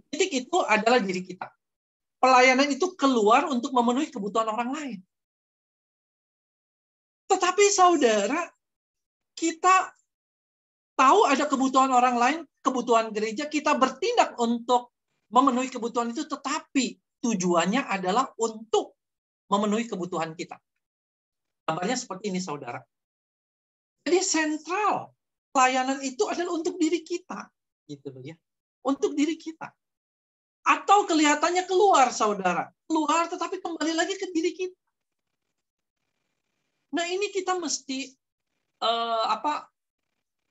Titik itu adalah diri kita. Pelayanan itu keluar untuk memenuhi kebutuhan orang lain. Tetapi saudara, kita tahu ada kebutuhan orang lain, kebutuhan gereja, kita bertindak untuk memenuhi kebutuhan itu, tetapi tujuannya adalah untuk memenuhi kebutuhan kita. Gambarnya seperti ini, saudara. Jadi sentral pelayanan itu adalah untuk diri kita, gitu loh ya, untuk diri kita. Atau kelihatannya keluar, saudara, keluar, tetapi kembali lagi ke diri kita. Nah, ini kita mesti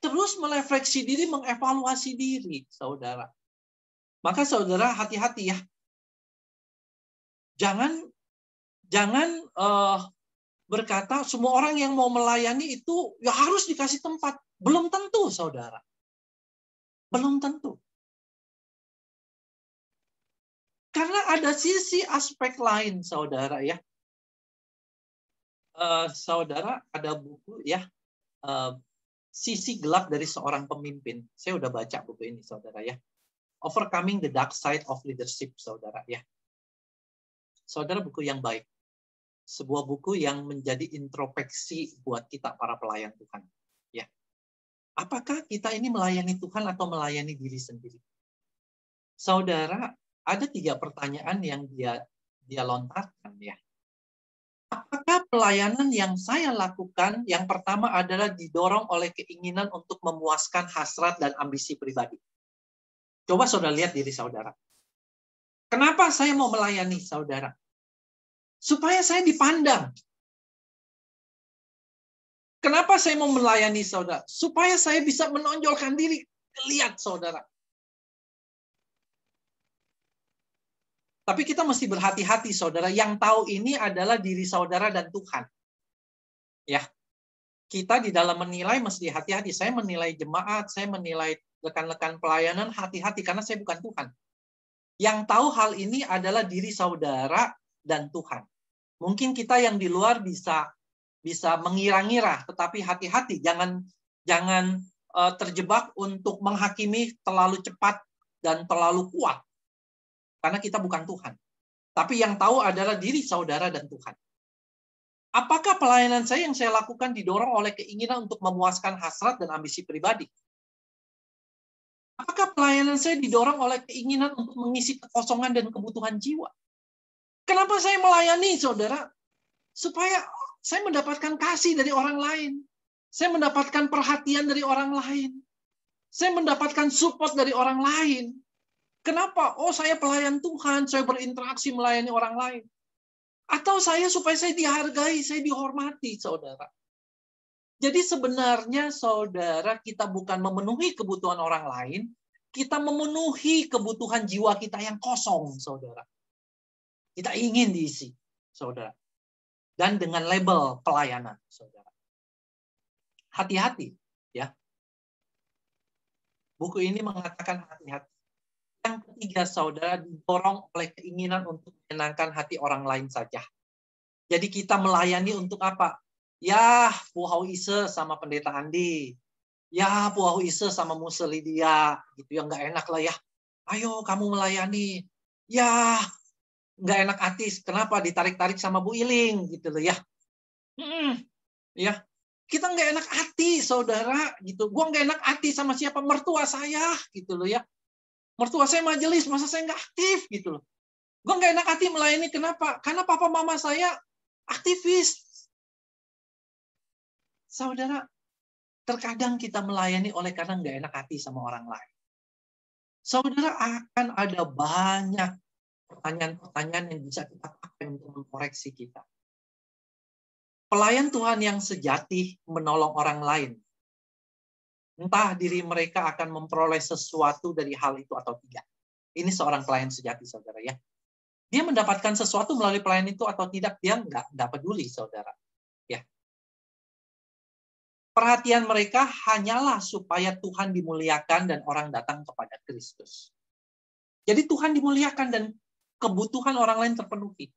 terus merefleksi diri, mengevaluasi diri, saudara. Maka saudara hati-hati ya. Jangan berkata semua orang yang mau melayani itu ya harus dikasih tempat. Belum tentu, saudara. Belum tentu. Karena ada sisi aspek lain, saudara ya. Saudara, ada buku ya, Sisi Gelap dari Seorang Pemimpin. Saya udah baca buku ini, saudara ya. Overcoming the Dark Side of Leadership, saudara ya. Saudara, buku yang baik. Sebuah buku yang menjadi introspeksi buat kita para pelayan Tuhan. Ya. Apakah kita ini melayani Tuhan atau melayani diri sendiri? Saudara, ada 3 pertanyaan yang dia lontarkan ya. Apakah pelayanan yang saya lakukan yang pertama adalah didorong oleh keinginan untuk memuaskan hasrat dan ambisi pribadi? Coba saudara lihat diri saudara. Kenapa saya mau melayani saudara? Supaya saya dipandang. Kenapa saya mau melayani saudara? Supaya saya bisa menonjolkan diri. Lihat saudara. Tapi kita mesti berhati-hati, saudara. Yang tahu ini adalah diri saudara dan Tuhan. Ya, kita di dalam menilai mesti hati-hati. Saya menilai jemaat, saya menilai rekan-rekan pelayanan, hati-hati karena saya bukan Tuhan. Yang tahu hal ini adalah diri saudara dan Tuhan. Mungkin kita yang di luar bisa mengira-ngira, tetapi hati-hati, jangan terjebak untuk menghakimi terlalu cepat dan terlalu kuat. Karena kita bukan Tuhan. Tapi yang tahu adalah diri saudara dan Tuhan. Apakah pelayanan saya yang saya lakukan didorong oleh keinginan untuk memuaskan hasrat dan ambisi pribadi? Apakah pelayanan saya didorong oleh keinginan untuk mengisi kekosongan dan kebutuhan jiwa? Kenapa saya melayani, saudara? Supaya Saya mendapatkan kasih dari orang lain. Saya mendapatkan perhatian dari orang lain. Saya mendapatkan support dari orang lain. Kenapa? Oh, saya pelayan Tuhan, saya berinteraksi melayani orang lain. Atau supaya saya dihargai, saya dihormati, saudara. Jadi sebenarnya, saudara, kita bukan memenuhi kebutuhan orang lain, kita memenuhi kebutuhan jiwa kita yang kosong, saudara. Kita ingin diisi, saudara. Dan dengan label pelayanan, saudara. Hati-hati, ya. Buku ini mengatakan hati-hati. Yang ketiga, saudara, didorong oleh keinginan untuk menyenangkan hati orang lain saja. Jadi kita melayani untuk apa? Ya, Puhau Ise sama Pendeta Andi. Ya, Puhau Ise sama Muse Lydia. Gitu ya, nggak enak lah ya. Ayo, kamu melayani. Ya, nggak enak hati. Kenapa? Ditarik-tarik sama Bu Iling. Gitu loh ya. Ya. Kita nggak enak hati, saudara. Gitu. Gua nggak enak hati sama siapa? Mertua saya. Gitu loh ya. Mertua saya majelis, masa saya nggak aktif gitu loh. Gue nggak enak hati melayani, kenapa? Karena papa mama saya aktivis. Saudara, terkadang kita melayani oleh karena nggak enak hati sama orang lain. Saudara, akan ada banyak pertanyaan-pertanyaan yang bisa kita pakai untuk mengkoreksi kita. Pelayan Tuhan yang sejati menolong orang lain. Entah diri mereka akan memperoleh sesuatu dari hal itu atau tidak. Ini seorang pelayan sejati, saudara ya. Dia mendapatkan sesuatu melalui pelayan itu atau tidak, dia nggak peduli, saudara. Ya. Perhatian mereka hanyalah supaya Tuhan dimuliakan dan orang datang kepada Kristus. Jadi Tuhan dimuliakan dan kebutuhan orang lain terpenuhi.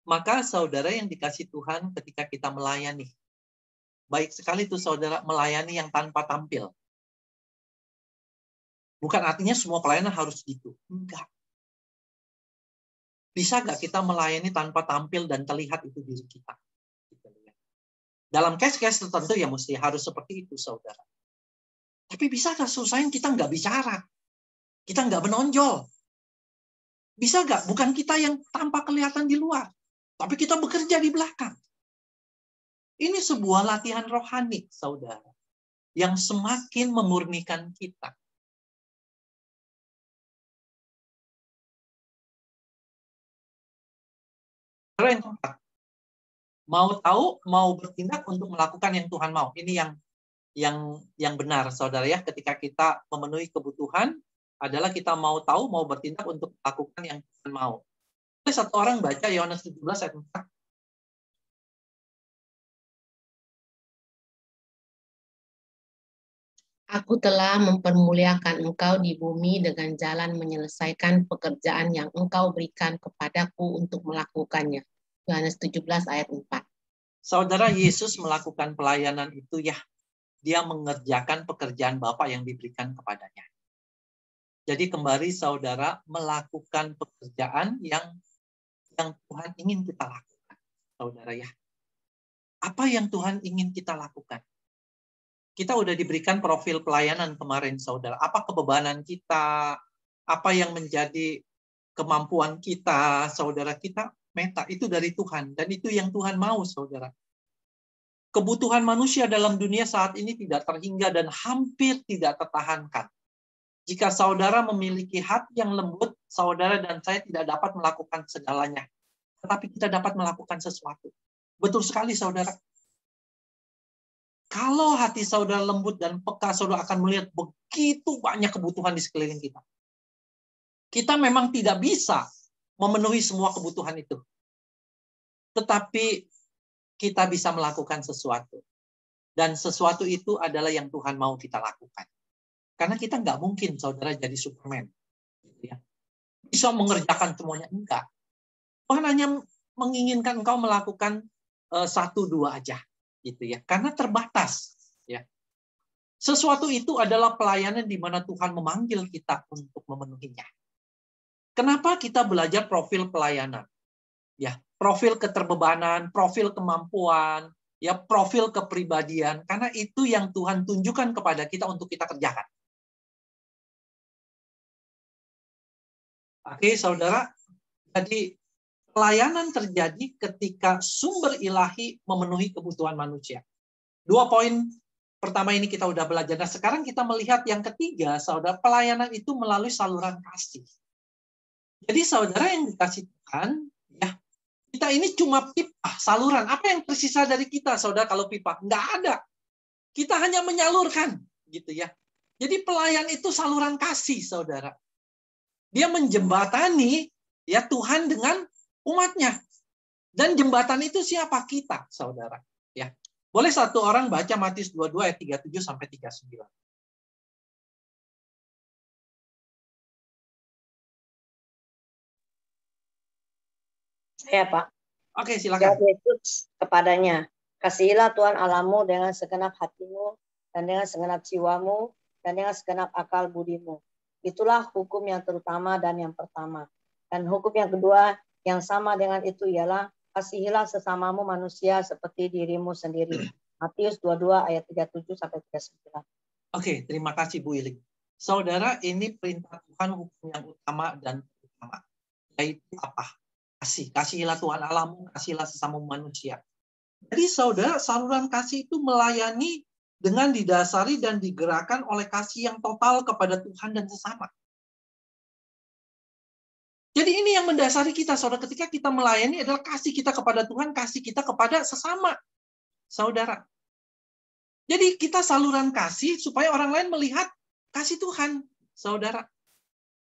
Maka saudara yang dikasih Tuhan ketika kita melayani, baik sekali itu saudara melayani yang tanpa tampil. Bukan artinya semua pelayanan harus gitu. Enggak. Bisa nggak kita melayani tanpa tampil dan terlihat itu diri kita? Dalam case-case tertentu ya mesti harus seperti itu, saudara. Tapi bisa nggak selesai kita nggak bicara? Kita nggak menonjol? Bisa nggak? Bukan kita yang tampak kelihatan di luar. Tapi kita bekerja di belakang. Ini sebuah latihan rohani, saudara. Yang semakin memurnikan kita. Yang keempat, mau tahu, mau bertindak untuk melakukan yang Tuhan mau. Ini yang benar, saudara ya. Ketika kita memenuhi kebutuhan, adalah kita mau tahu, mau bertindak untuk melakukan yang Tuhan mau. Satu orang baca Yohanes 17 ayat 4. Aku telah mempermuliakan engkau di bumi dengan jalan menyelesaikan pekerjaan yang engkau berikan kepadaku untuk melakukannya. Yohanes 17 ayat 4. Saudara, Yesus melakukan pelayanan itu ya. Dia mengerjakan pekerjaan Bapa yang diberikan kepadanya. Jadi kembali saudara melakukan pekerjaan yang Tuhan ingin kita lakukan. Saudara ya. Apa yang Tuhan ingin kita lakukan? Kita udah diberikan profil pelayanan kemarin, saudara. Apa kebebanan kita? Apa yang menjadi kemampuan kita, saudara? Kita meta, itu dari Tuhan. Dan itu yang Tuhan mau, saudara. Kebutuhan manusia dalam dunia saat ini tidak terhingga dan hampir tidak tertahankan. Jika saudara memiliki hati yang lembut, saudara dan saya tidak dapat melakukan segalanya. Tetapi kita dapat melakukan sesuatu. Betul sekali, saudara. Kalau hati saudara lembut dan peka, saudara akan melihat begitu banyak kebutuhan di sekeliling kita. Kita memang tidak bisa memenuhi semua kebutuhan itu. Tetapi kita bisa melakukan sesuatu. Dan sesuatu itu adalah yang Tuhan mau kita lakukan. Karena kita nggak mungkin, saudara, jadi Superman. Bisa mengerjakan semuanya. Enggak. Tuhan hanya menginginkan engkau melakukan 1-2 aja. Gitu ya, karena terbatas ya. Sesuatu itu adalah pelayanan di mana Tuhan memanggil kita untuk memenuhinya. Kenapa kita belajar profil pelayanan? Ya, profil keterbebanan, profil kemampuan, ya, profil kepribadian, karena itu yang Tuhan tunjukkan kepada kita untuk kita kerjakan. Oke, saudara. Jadi pelayanan terjadi ketika sumber ilahi memenuhi kebutuhan manusia. 2 poin pertama ini kita udah belajar. Nah, sekarang kita melihat yang ketiga, saudara, pelayanan itu melalui saluran kasih. Jadi saudara yang dikasih Tuhan, ya, kita ini cuma pipa, saluran. Apa yang tersisa dari kita, saudara, kalau pipa? Nggak ada. Kita hanya menyalurkan, gitu ya. Jadi pelayan itu saluran kasih, saudara. Dia menjembatani ya Tuhan dengan umatnya. Dan jembatan itu siapa? Kita, saudara. Ya. Boleh satu orang baca Matius 22 ayat 37 sampai 39. Saya, Pak. Oke, silakan. Jawab Yesus kepadanya, kasihilah Tuhan Allahmu dengan segenap hatimu, dan dengan segenap jiwamu, dan dengan segenap akal budimu. Itulah hukum yang terutama dan yang pertama. Dan hukum yang kedua yang sama dengan itu ialah, kasihilah sesamamu manusia seperti dirimu sendiri. Matius 22 ayat 37 sampai 39. Oke, terima kasih Bu Iling. Saudara, ini perintah Tuhan, hukum yang utama dan utama. Yaitu apa? Kasih. Kasihilah Tuhan Allahmu, kasihilah sesama manusia. Jadi saudara, saluran kasih itu melayani dengan didasari dan digerakkan oleh kasih yang total kepada Tuhan dan sesama. Jadi ini yang mendasari kita, saudara, ketika kita melayani adalah kasih kita kepada Tuhan, kasih kita kepada sesama. Saudara. Jadi kita saluran kasih supaya orang lain melihat kasih Tuhan, saudara.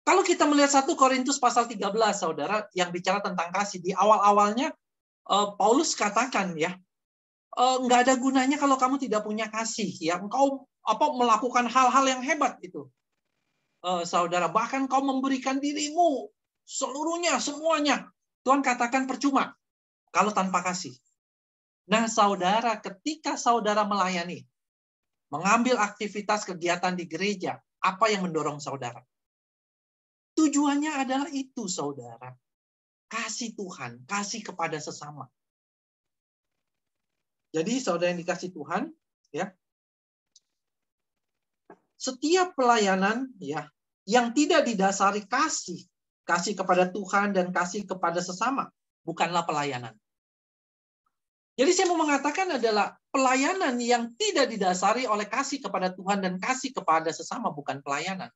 Kalau kita melihat 1 Korintus pasal 13, saudara, yang bicara tentang kasih, di awal-awalnya Paulus katakan ya, nggak ada gunanya kalau kamu tidak punya kasih, ya. Engkau melakukan hal-hal yang hebat itu, saudara. Bahkan kau memberikan dirimu seluruhnya, semuanya. Tuhan katakan percuma kalau tanpa kasih. Nah, saudara, ketika saudara melayani, mengambil aktivitas kegiatan di gereja, apa yang mendorong saudara? Tujuannya adalah itu, saudara. Kasih Tuhan, kasih kepada sesama. Jadi, saudara yang dikasih Tuhan, ya, setiap pelayanan ya yang tidak didasari kasih kepada Tuhan dan kasih kepada sesama, bukanlah pelayanan. Jadi saya mau mengatakan adalah pelayanan yang tidak didasari oleh kasih kepada Tuhan dan kasih kepada sesama bukan pelayanan.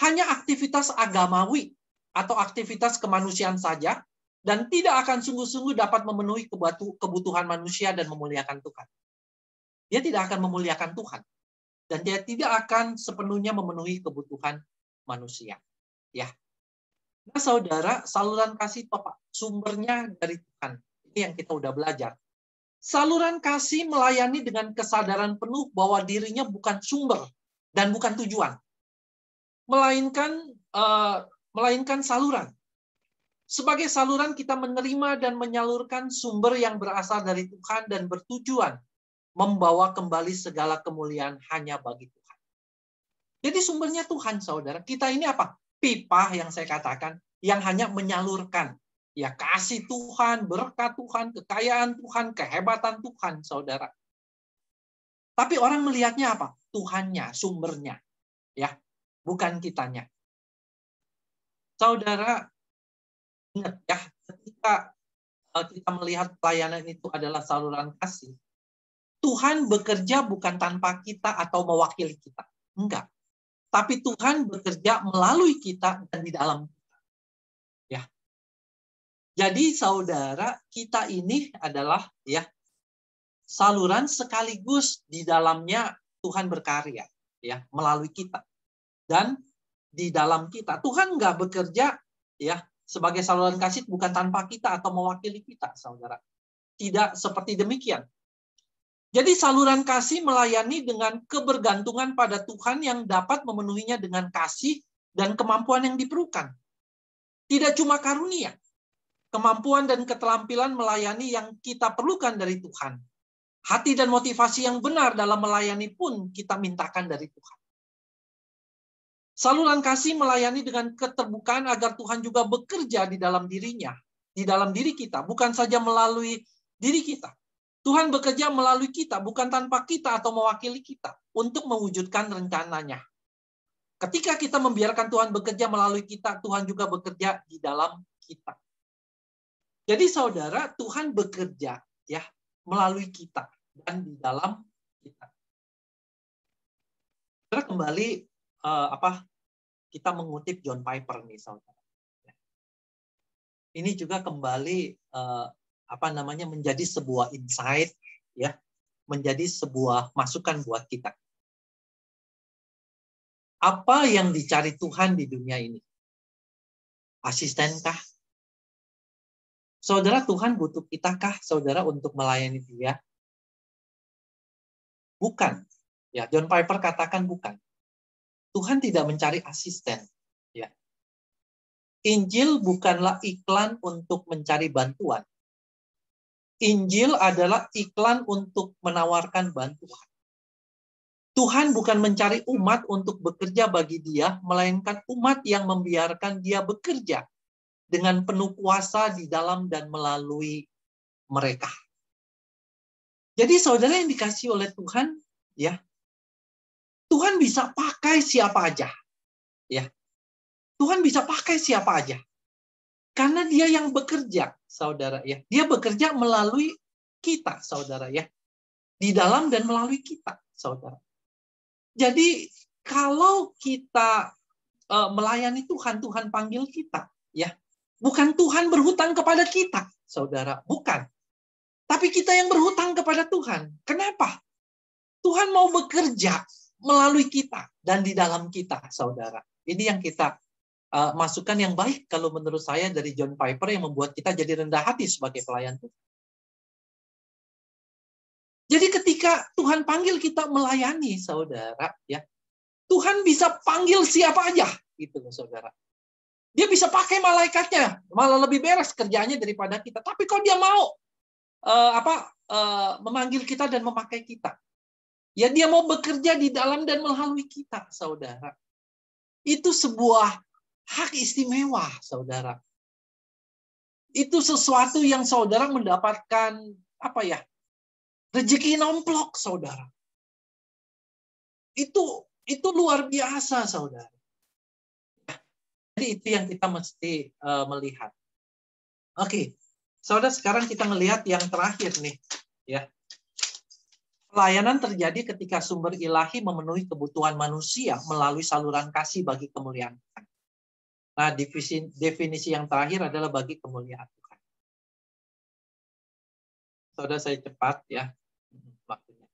Hanya aktivitas agamawi atau aktivitas kemanusiaan saja dan tidak akan sungguh-sungguh dapat memenuhi kebutuhan manusia dan memuliakan Tuhan. Dia tidak akan memuliakan Tuhan dan dia tidak akan sepenuhnya memenuhi kebutuhan manusia. Ya. Nah, saudara, saluran kasih itu apa? Sumbernya dari Tuhan. Ini yang kita udah belajar. Saluran kasih melayani dengan kesadaran penuh bahwa dirinya bukan sumber dan bukan tujuan, melainkan saluran. Sebagai saluran kita menerima dan menyalurkan sumber yang berasal dari Tuhan dan bertujuan membawa kembali segala kemuliaan hanya bagi Tuhan. Jadi sumbernya Tuhan, saudara. Kita ini apa? Pipa yang saya katakan, yang hanya menyalurkan. Ya, kasih Tuhan, berkat Tuhan, kekayaan Tuhan, kehebatan Tuhan, saudara. Tapi orang melihatnya apa? Tuhannya, sumbernya. Ya, bukan kitanya. Saudara, ingat ya, ketika kita melihat pelayanan itu adalah saluran kasih, Tuhan bekerja bukan tanpa kita atau mewakili kita. Enggak. Tapi Tuhan bekerja melalui kita dan di dalam kita. Ya. Jadi saudara, kita ini adalah ya saluran sekaligus di dalamnya Tuhan berkarya ya melalui kita. Dan di dalam kita Tuhan nggak bekerja ya sebagai saluran kasih bukan tanpa kita atau mewakili kita, saudara. Tidak seperti demikian. Jadi saluran kasih melayani dengan kebergantungan pada Tuhan yang dapat memenuhinya dengan kasih dan kemampuan yang diperlukan. Tidak cuma karunia, kemampuan dan keterampilan melayani yang kita perlukan dari Tuhan. Hati dan motivasi yang benar dalam melayani pun kita mintakan dari Tuhan. Saluran kasih melayani dengan keterbukaan agar Tuhan juga bekerja di dalam dirinya, di dalam diri kita, bukan saja melalui diri kita. Tuhan bekerja melalui kita, bukan tanpa kita atau mewakili kita, untuk mewujudkan rencananya. Ketika kita membiarkan Tuhan bekerja melalui kita, Tuhan juga bekerja di dalam kita. Jadi saudara, Tuhan bekerja ya melalui kita dan di dalam kita. Saudara kembali kita mengutip John Piper nih saudara. Ini juga kembali menjadi sebuah insight ya, menjadi sebuah masukan buat kita. Apa yang dicari Tuhan di dunia ini? Asistenkah? Saudara, Tuhan butuh kitakah saudara untuk melayani Dia? Bukan. Ya, John Piper katakan bukan. Tuhan tidak mencari asisten. Ya. Injil bukanlah iklan untuk mencari bantuan. Injil adalah iklan untuk menawarkan bantuan. Tuhan bukan mencari umat untuk bekerja bagi Dia, melainkan umat yang membiarkan Dia bekerja dengan penuh kuasa di dalam dan melalui mereka. Jadi saudara yang dikasihi oleh Tuhan, ya, Tuhan bisa pakai siapa aja, ya. Tuhan bisa pakai siapa aja, karena Dia yang bekerja, saudara, ya. Dia bekerja melalui kita, saudara, ya, di dalam dan melalui kita, saudara. Jadi kalau kita melayani Tuhan, Tuhan panggil kita, ya. Bukan Tuhan berhutang kepada kita, saudara. Bukan. Tapi kita yang berhutang kepada Tuhan. Kenapa? Tuhan mau bekerja melalui kita dan di dalam kita, saudara. Ini yang kita masukan yang baik kalau menurut saya dari John Piper yang membuat kita jadi rendah hati sebagai pelayan Tuhan. Jadi ketika Tuhan panggil kita melayani, saudara, ya, Tuhan bisa panggil siapa aja, gitu, saudara. Dia bisa pakai malaikatnya, malah lebih beres kerjanya daripada kita. Tapi kalau Dia mau memanggil kita dan memakai kita, ya Dia mau bekerja di dalam dan melalui kita, saudara. Itu sebuah hak istimewa, saudara. Itu sesuatu yang saudara mendapatkan rezeki nomplok, saudara. Itu luar biasa, saudara. Jadi itu yang kita mesti melihat. Oke, saudara, sekarang kita melihat yang terakhir nih, ya. Pelayanan terjadi ketika sumber ilahi memenuhi kebutuhan manusia melalui saluran kasih bagi kemuliaan Tuhan. Nah, definisi yang terakhir adalah bagi kemuliaan Tuhan. Saudara, saya cepat ya waktunya.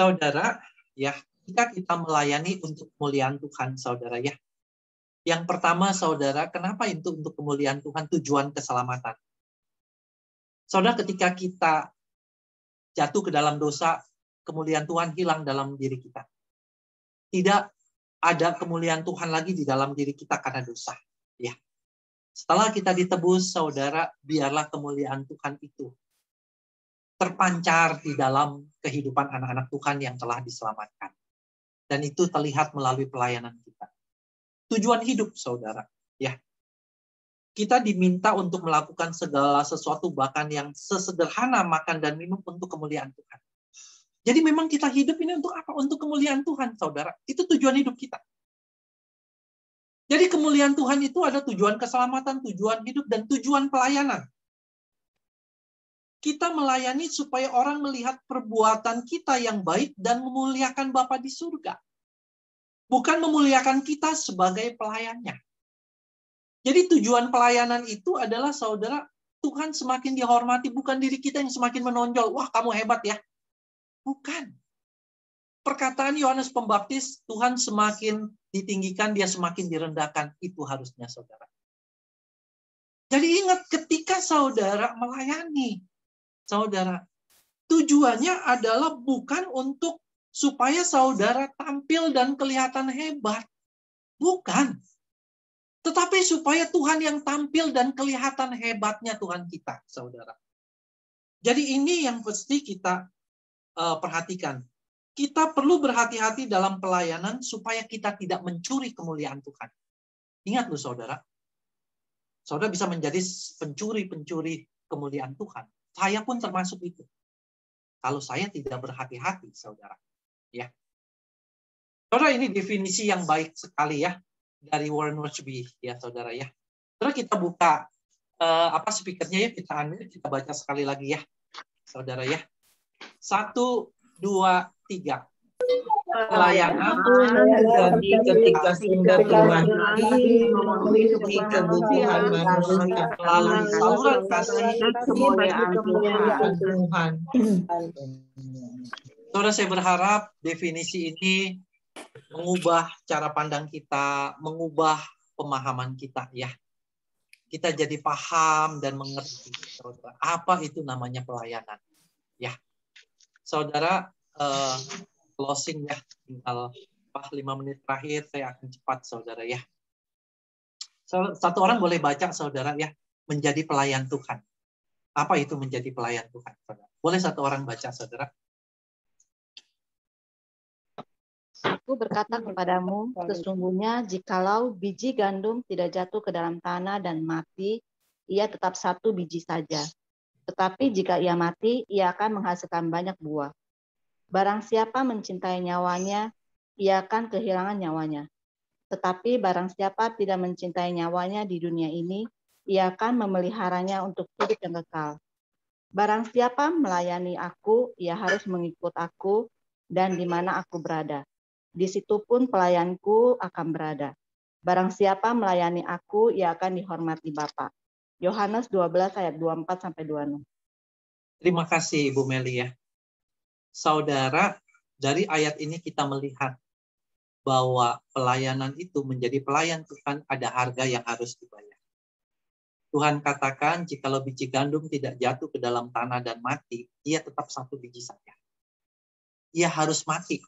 Saudara, ya, jika kita melayani untuk kemuliaan Tuhan, saudara, ya. Yang pertama, saudara, kenapa itu untuk kemuliaan Tuhan, tujuan keselamatan? Saudara, ketika kita jatuh ke dalam dosa, kemuliaan Tuhan hilang dalam diri kita. Tidak ada kemuliaan Tuhan lagi di dalam diri kita karena dosa. Ya. Setelah kita ditebus, saudara, biarlah kemuliaan Tuhan itu terpancar di dalam kehidupan anak-anak Tuhan yang telah diselamatkan. Dan itu terlihat melalui pelayanan kita. Tujuan hidup, saudara, ya. Kita diminta untuk melakukan segala sesuatu, bahkan yang sesederhana makan dan minum untuk kemuliaan Tuhan. Jadi memang kita hidup ini untuk apa? Untuk kemuliaan Tuhan, saudara. Itu tujuan hidup kita. Jadi kemuliaan Tuhan itu ada tujuan keselamatan, tujuan hidup, dan tujuan pelayanan. Kita melayani supaya orang melihat perbuatan kita yang baik dan memuliakan Bapa di surga. Bukan memuliakan kita sebagai pelayannya. Jadi tujuan pelayanan itu adalah, saudara, Tuhan semakin dihormati, bukan diri kita yang semakin menonjol. Wah, kamu hebat ya. Bukan. Perkataan Yohanes Pembaptis, Tuhan semakin ditinggikan, Dia semakin direndahkan. Itu harusnya, saudara. Jadi ingat, ketika saudara melayani, saudara, tujuannya adalah bukan untuk supaya saudara tampil dan kelihatan hebat. Bukan. Tetapi supaya Tuhan yang tampil dan kelihatan hebatnya Tuhan kita, saudara. Jadi ini yang mesti kita perhatikan. Kita perlu berhati-hati dalam pelayanan supaya kita tidak mencuri kemuliaan Tuhan. Ingat loh, saudara. Saudara bisa menjadi pencuri-pencuri kemuliaan Tuhan. Saya pun termasuk itu. Kalau saya tidak berhati-hati, saudara. Ya. Saudara, ini definisi yang baik sekali ya dari Warren Wiersbe, ya saudara, ya. Saudara, kita buka apa speakernya ya, kita ambil, kita baca sekali lagi ya, saudara ya. 1, 2, 3. Pelayanan terjadi ketika sumber imajinasi memenuhi kebutuhan manusia melalui saluran kasih kemuliaan Tuhan. Saudara, saya berharap definisi ini mengubah cara pandang kita, mengubah pemahaman kita ya. Kita jadi paham dan mengerti, saudara, apa itu namanya pelayanan. Ya, saudara, closing ya, tinggal 5 menit terakhir, saya akan cepat, saudara ya. Satu orang boleh baca, saudara ya, menjadi pelayan Tuhan. Apa itu menjadi pelayan Tuhan, saudara? Boleh satu orang baca, saudara? Aku berkata kepadamu, sesungguhnya jikalau biji gandum tidak jatuh ke dalam tanah dan mati, ia tetap satu biji saja. Tetapi jika ia mati, ia akan menghasilkan banyak buah. Barang siapa mencintai nyawanya, ia akan kehilangan nyawanya. Tetapi barang siapa tidak mencintai nyawanya di dunia ini, ia akan memeliharanya untuk hidup yang kekal. Barang siapa melayani aku, ia harus mengikut aku, dan di mana aku berada. Di situ pun pelayanku akan berada. Barang siapa melayani aku, ia akan dihormati Bapa. Yohanes 12 ayat 24-26. Terima kasih Ibu Meli ya. Saudara, dari ayat ini kita melihat bahwa pelayanan itu menjadi pelayan Tuhan ada harga yang harus dibayar. Tuhan katakan jikalau biji gandum tidak jatuh ke dalam tanah dan mati, ia tetap satu biji saja. Ia harus mati.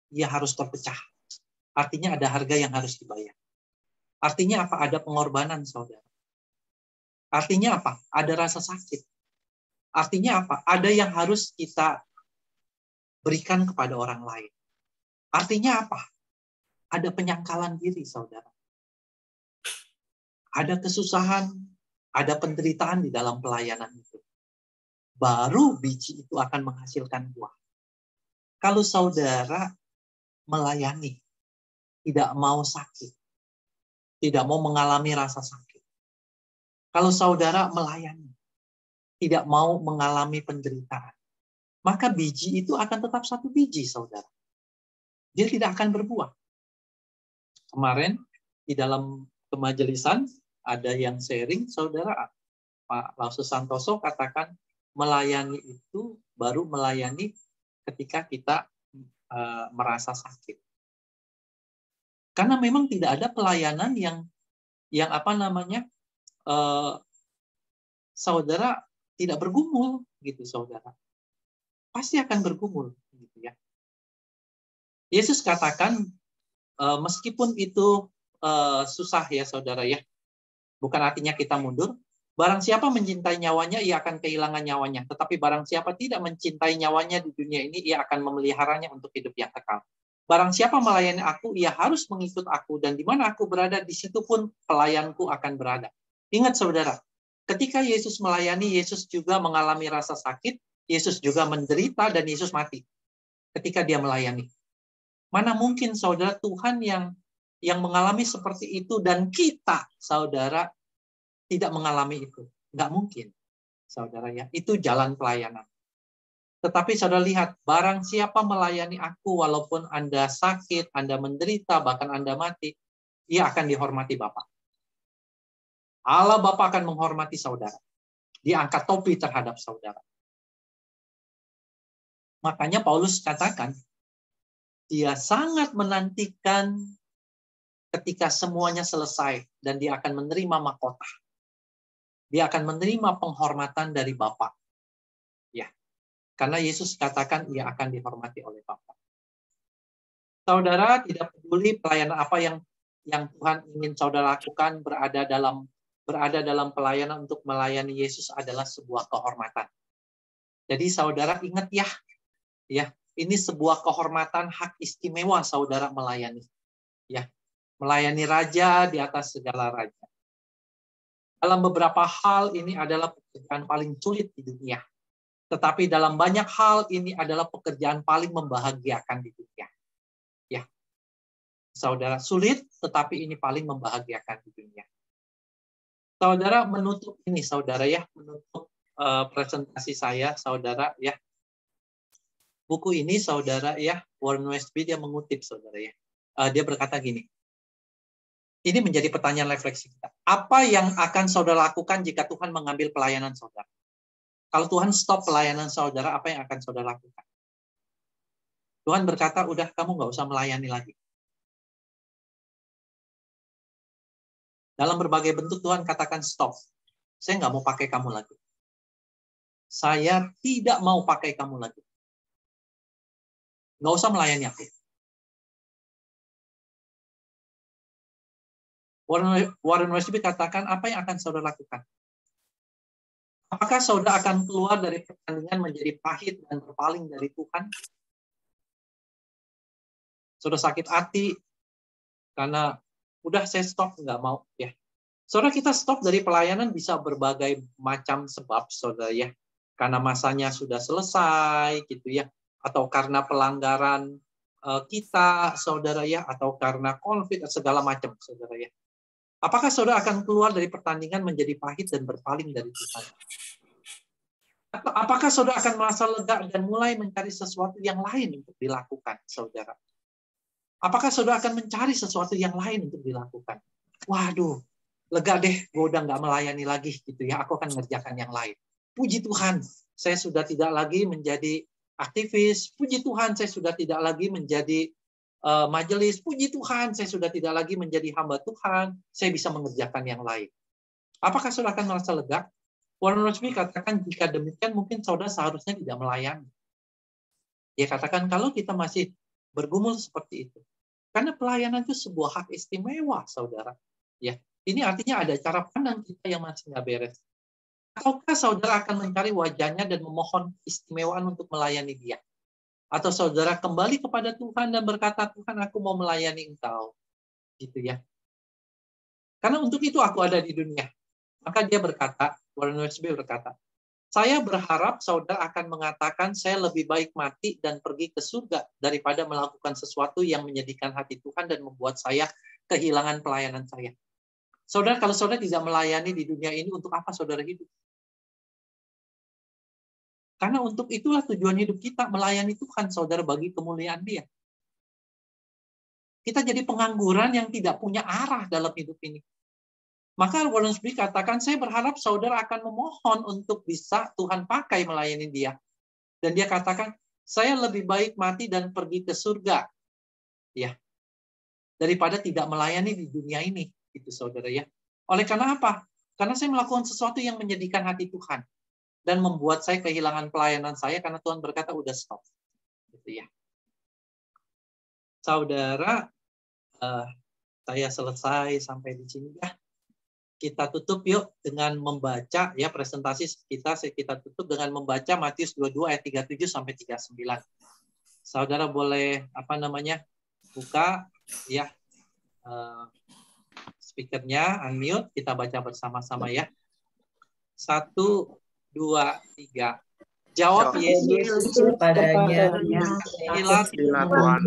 Ia harus terpecah. Artinya ada harga yang harus dibayar. Artinya apa? Ada pengorbanan, saudara. Artinya apa? Ada rasa sakit. Artinya apa? Ada yang harus kita berikan kepada orang lain. Artinya apa? Ada penyangkalan diri, saudara. Ada kesusahan, ada penderitaan di dalam pelayanan itu. Baru biji itu akan menghasilkan buah. Kalau saudara melayani, tidak mau sakit, tidak mau mengalami rasa sakit. Kalau saudara melayani, tidak mau mengalami penderitaan, maka biji itu akan tetap satu biji, saudara. Dia tidak akan berbuah. Kemarin di dalam kemajelisan ada yang sharing, saudara, Pak Lausus Santoso katakan melayani itu baru melayani ketika kita merasa sakit. Karena memang tidak ada pelayanan yang apa namanya, saudara tidak bergumul gitu, saudara. Pasti akan bergumul gitu ya. Yesus katakan meskipun itu susah ya saudara ya, bukan artinya kita mundur. Barang siapa mencintai nyawanya, ia akan kehilangan nyawanya. Tetapi barang siapa tidak mencintai nyawanya di dunia ini, ia akan memeliharanya untuk hidup yang kekal. Barang siapa melayani aku, ia harus mengikut aku. Dan di mana aku berada, di situ pun pelayanku akan berada. Ingat saudara, ketika Yesus melayani, Yesus juga mengalami rasa sakit, Yesus juga menderita, dan Yesus mati ketika dia melayani. Mana mungkin saudara Tuhan yang mengalami seperti itu dan kita, saudara, tidak mengalami itu. Nggak mungkin, saudara ya. Itu jalan pelayanan. Tetapi saudara lihat, barang siapa melayani aku, walaupun Anda sakit, Anda menderita, bahkan Anda mati, ia akan dihormati Bapa. Allah Bapa akan menghormati saudara. Dia angkat topi terhadap saudara. Makanya Paulus katakan, dia sangat menantikan ketika semuanya selesai dan dia akan menerima mahkota. Dia akan menerima penghormatan dari Bapa. Ya. Karena Yesus katakan ia akan dihormati oleh Bapa. Saudara, tidak peduli pelayanan apa yang Tuhan ingin saudara lakukan, berada dalam pelayanan untuk melayani Yesus adalah sebuah kehormatan. Jadi saudara ingat ya, ini sebuah kehormatan, hak istimewa saudara melayani. Ya. Melayani raja di atas segala raja. Dalam beberapa hal ini adalah pekerjaan paling sulit di dunia. Tetapi dalam banyak hal ini adalah pekerjaan paling membahagiakan di dunia. Ya. Saudara, sulit tetapi ini paling membahagiakan di dunia. Saudara menutup ini, saudara ya, menutup presentasi saya, saudara ya. Buku ini, saudara ya, Warren Wiersbe dia mengutip, saudara ya. Dia berkata gini. Ini menjadi pertanyaan refleksi kita. Apa yang akan saudara lakukan jika Tuhan mengambil pelayanan saudara? Kalau Tuhan stop pelayanan saudara, apa yang akan saudara lakukan? Tuhan berkata, udah kamu nggak usah melayani lagi. Dalam berbagai bentuk Tuhan katakan stop. Saya nggak mau pakai kamu lagi. Saya tidak mau pakai kamu lagi. Nggak usah melayani aku. Warren Wiersbe katakan, apa yang akan saudara lakukan? Apakah saudara akan keluar dari pertandingan menjadi pahit dan berpaling dari Tuhan? Saudara sakit hati karena udah saya stop, nggak mau ya. Saudara kita stop dari pelayanan bisa berbagai macam sebab, saudara ya. Karena masanya sudah selesai, gitu ya. Atau karena pelanggaran kita, saudara ya. Atau karena konflik, segala macam, saudara ya. Apakah saudara akan keluar dari pertandingan menjadi pahit dan berpaling dari Tuhan? Atau apakah saudara akan merasa lega dan mulai mencari sesuatu yang lain untuk dilakukan, saudara? Apakah saudara akan mencari sesuatu yang lain untuk dilakukan? Waduh, lega deh, gue udah nggak melayani lagi, gitu ya. Aku akan mengerjakan yang lain. Puji Tuhan, saya sudah tidak lagi menjadi aktivis. Puji Tuhan, saya sudah tidak lagi menjadi majelis. Puji Tuhan, saya sudah tidak lagi menjadi hamba Tuhan. Saya bisa mengerjakan yang lain. Apakah saudara akan merasa lega? Warren Wiersbe katakan jika demikian mungkin saudara seharusnya tidak melayani. Dia katakan kalau kita masih bergumul seperti itu, karena pelayanan itu sebuah hak istimewa, saudara. Ya, ini artinya ada cara pandang kita yang masih nggak beres. Ataukah saudara akan mencari wajahnya dan memohon istimewaan untuk melayani dia? Atau saudara kembali kepada Tuhan dan berkata, Tuhan aku mau melayani Engkau. Gitu ya. Karena untuk itu aku ada di dunia. Maka dia berkata, Warren Wiersbe berkata, saya berharap saudara akan mengatakan saya lebih baik mati dan pergi ke surga daripada melakukan sesuatu yang menyedihkan hati Tuhan dan membuat saya kehilangan pelayanan saya. Saudara, kalau saudara tidak melayani di dunia ini, untuk apa saudara hidup? Karena untuk itulah tujuan hidup kita, melayani Tuhan, saudara, bagi kemuliaan Dia. Kita jadi pengangguran yang tidak punya arah dalam hidup ini. Maka Warren Wiersbe katakan, saya berharap saudara akan memohon untuk bisa Tuhan pakai melayani Dia. Dan dia katakan, saya lebih baik mati dan pergi ke surga, ya, daripada tidak melayani di dunia ini, gitu saudara ya. Oleh karena apa? Karena saya melakukan sesuatu yang menyedihkan hati Tuhan. Dan membuat saya kehilangan pelayanan saya karena Tuhan berkata udah stop, gitu ya. Saudara, saya selesai sampai di sini ya. Kita tutup yuk dengan membaca ya presentasi kita tutup dengan membaca Matius 22 ayat 37 sampai 39. Saudara boleh buka ya speakernya, unmute, kita baca bersama-sama ya. 1, 2, 3. Jawab Yesus kepadanya, Inilah Tuhan.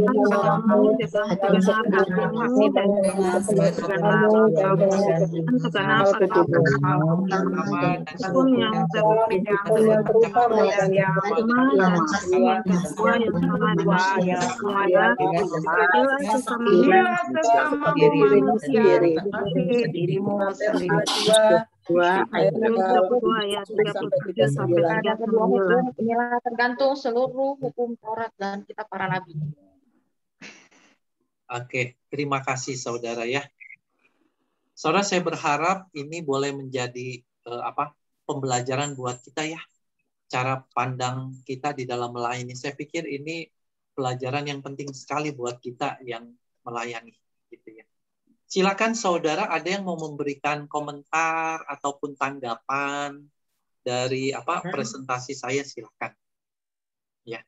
Inilah tergantung seluruh hukum Taurat dan kitab para nabi. Oke, terima kasih saudara ya. Saudara, saya berharap ini boleh menjadi pembelajaran buat kita ya. Cara pandang kita di dalam melayani. Saya pikir ini pelajaran yang penting sekali buat kita yang melayani gitu ya. Silakan saudara, ada yang mau memberikan komentar ataupun tanggapan dari presentasi saya, silakan. Ya.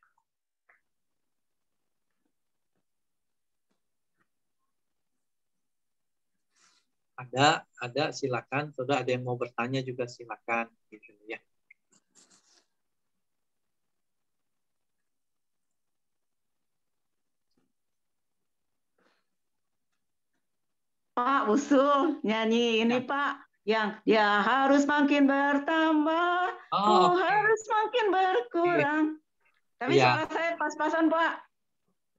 Ada silakan. Saudara ada yang mau bertanya juga silakan gitu ya. Pak, usul nyanyi ini Pak. yang dia harus makin bertambah, harus makin berkurang. Tapi suara saya pas-pasan, Pak.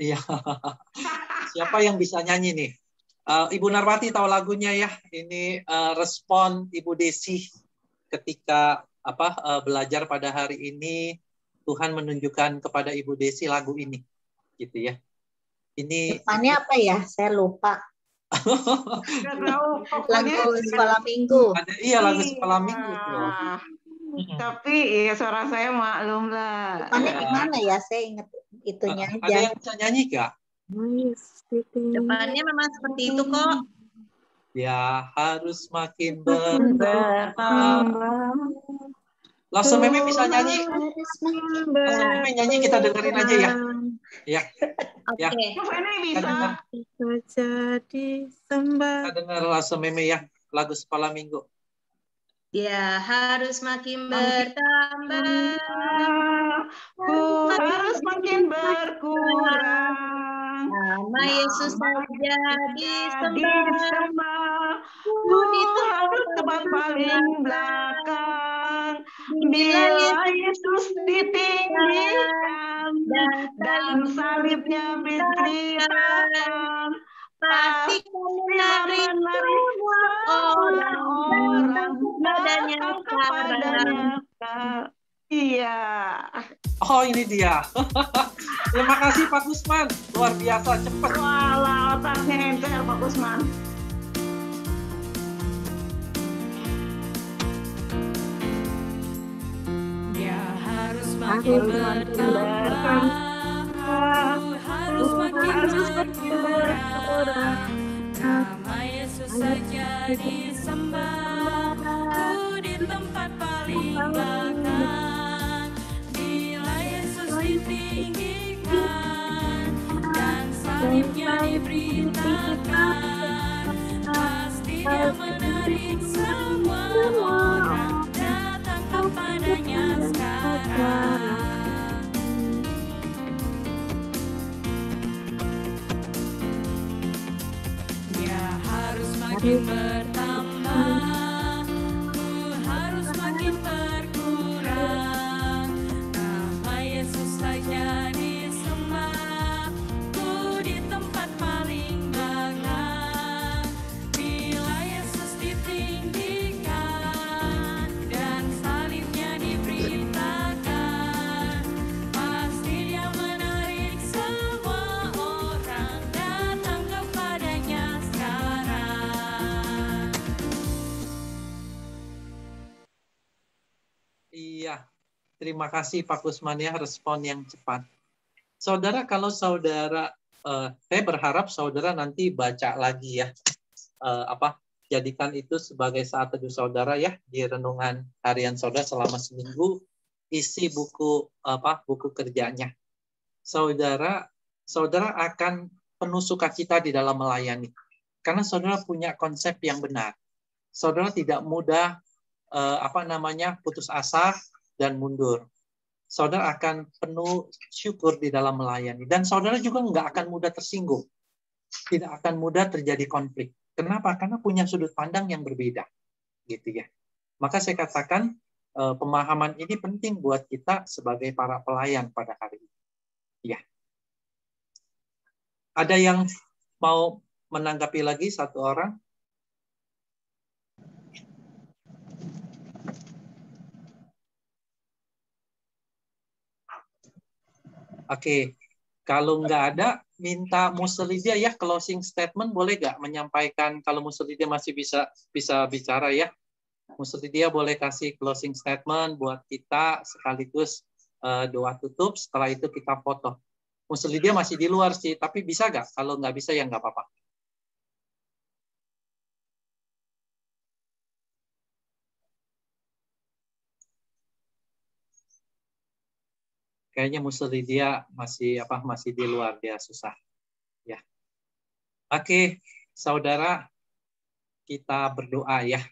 Iya. Siapa yang bisa nyanyi nih? Ibu Narwati tahu lagunya ya. Ini respon Ibu Desi ketika belajar pada hari ini. Tuhan menunjukkan kepada Ibu Desi lagu ini, gitu ya. Ini depannya apa ya? Saya lupa. Lagu sekolah minggu. Iya, lagu sekolah minggu tuh. Tapi ya suara saya maklum lah. Depannya gimana ya? Saya ingat itunya aja. Ada yang bisa nyanyi gak? Depannya memang seperti itu kok. Ya harus makin bertambah. Langsung Meme bisa nyanyi. Langsung Meme nyanyi, kita dengerin aja ya. Ya. Ya. Ini bisa. Jadi sembah. Kita dengar langsung Meme ya, lagu sekolah minggu. Ya harus makin bertambah. Ku harus makin berkurang. Nama Yesus saja disembah. Ku harus tempat paling belakang. Bila Yesus ditinggikan dan salibnya diceritakan, pasti menarik semua orang-orang datang kepadanya. Iya. Oh, ini dia. Terima kasih Pak Kusman. Luar biasa, cepat. Walah, otaknya encer Pak Kusman. Dia harus makin bertambah. Harus makin berkurang. Nama Yesus saja disembah. Ku di tempat paling belakang. Bila Yesus ditinggikan dan salibnya diberitakan, pasti dia menarik semua orang datang kepadanya sekarang. Dia harus makin bertambah, ku harus makin berkurang. Nama Yesus saja disembah, ku di tempat paling belakang. Bila Yesus ditinggikan dan salibnya diberitakan, pasti dia menarik semua orang datang kepadanya sekarang. Iya, terima kasih Pak Kusman ya, respon yang cepat. Saudara, kalau saudara, saya berharap saudara nanti baca lagi ya, jadikan itu sebagai saat teduh saudara ya di renungan harian saudara selama seminggu, isi buku buku kerjanya. Saudara akan penuh sukacita di dalam melayani, karena saudara punya konsep yang benar. Saudara tidak mudah putus asa dan mundur. Saudara akan penuh syukur di dalam melayani, dan saudara juga nggak akan mudah tersinggung, tidak akan mudah terjadi konflik. Kenapa? Karena punya sudut pandang yang berbeda, gitu ya. Maka saya katakan pemahaman ini penting buat kita sebagai para pelayan pada hari ini. Ya. Ada yang mau menanggapi lagi satu orang? Oke, kalau nggak ada, minta Muslidia ya closing statement, boleh nggak menyampaikan? Kalau Muslidia masih bisa bicara ya, Muslidia boleh kasih closing statement buat kita sekaligus doa tutup. Setelah itu kita foto. Muslidia masih di luar sih, tapi bisa nggak? Kalau nggak bisa ya nggak apa-apa. Kayaknya Muslidia masih di luar, dia susah. Ya. Oke, saudara, kita berdoa ya.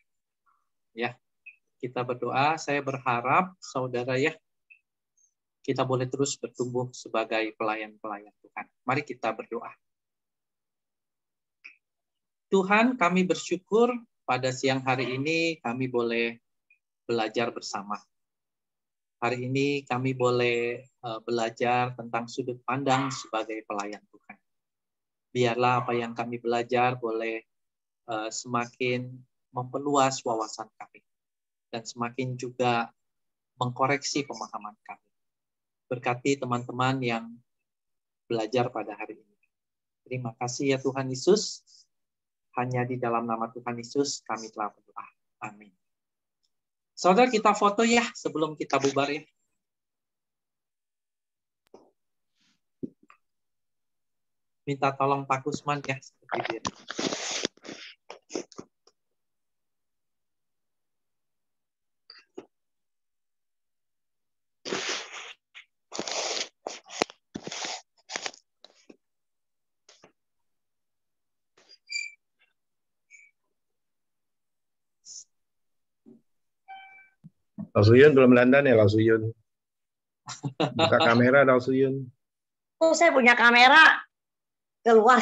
Ya. Kita berdoa, saya berharap saudara ya, kita boleh terus bertumbuh sebagai pelayan-pelayan Tuhan. Mari kita berdoa. Tuhan, kami bersyukur pada siang hari ini kami boleh belajar bersama. Hari ini kami boleh belajar tentang sudut pandang sebagai pelayan Tuhan. Biarlah apa yang kami belajar boleh semakin memperluas wawasan kami dan semakin juga mengkoreksi pemahaman kami. Berkati teman-teman yang belajar pada hari ini. Terima kasih ya Tuhan Yesus. Hanya di dalam nama Tuhan Yesus kami telah berdoa. Amin. Saudara, kita foto ya sebelum kita bubar ya. Minta tolong Pak Kusman ya. Seperti dia. Lausuyun belum dandan ya, Lausuyun. Buka kamera, Lausuyun. Oh, saya punya kamera. Keluar.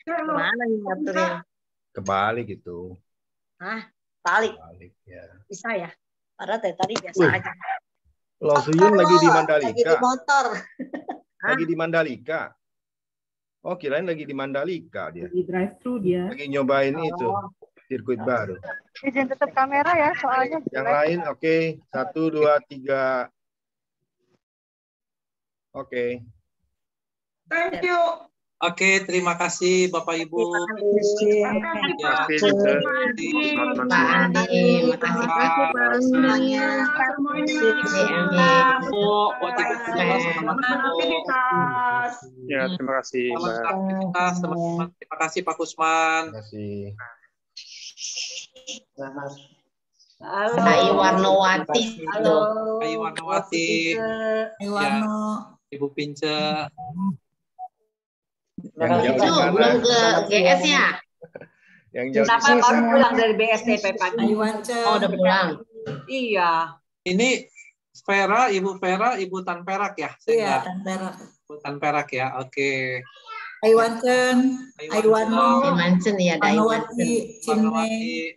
Gimana nih ngaturin? Kebalik gitu. Hah? Balik? Kebalik, ya. Bisa ya? Padahal tadi biasa aja. Lausuyun lagi di Mandalika. Lagi di motor. Lagi di Mandalika. Oh, kirain lagi di Mandalika dia. Lagi drive-thru dia. Lagi nyobain itu. Sirkuit baru. Izin tutup kamera ya, soalnya. Yang lain, oke. 1, 2, 3. Oke. Thank you. Oke, terima kasih Bapak Ibu. Terima kasih Pak Andi. semuanya. Ya, terima kasih Mbak. Teman-teman, terima kasih Pak Kusman. Terima kasih. Ayu Warnowati. Halo. Ayu Warnowati. Ayu Warno. Ibu Pince. Belum ke GS ya? Yang jauh. Kenapa baru pulang dari BSDP pagi? Oh, udah pulang. Iya. Ini Vera, Ibu Tan Perak ya? Iya, Tan Perak. Ibu Tan Perak ya, oke. Aiwancen, Aiwano, Aiwancen ya, Warnowati, Cinme.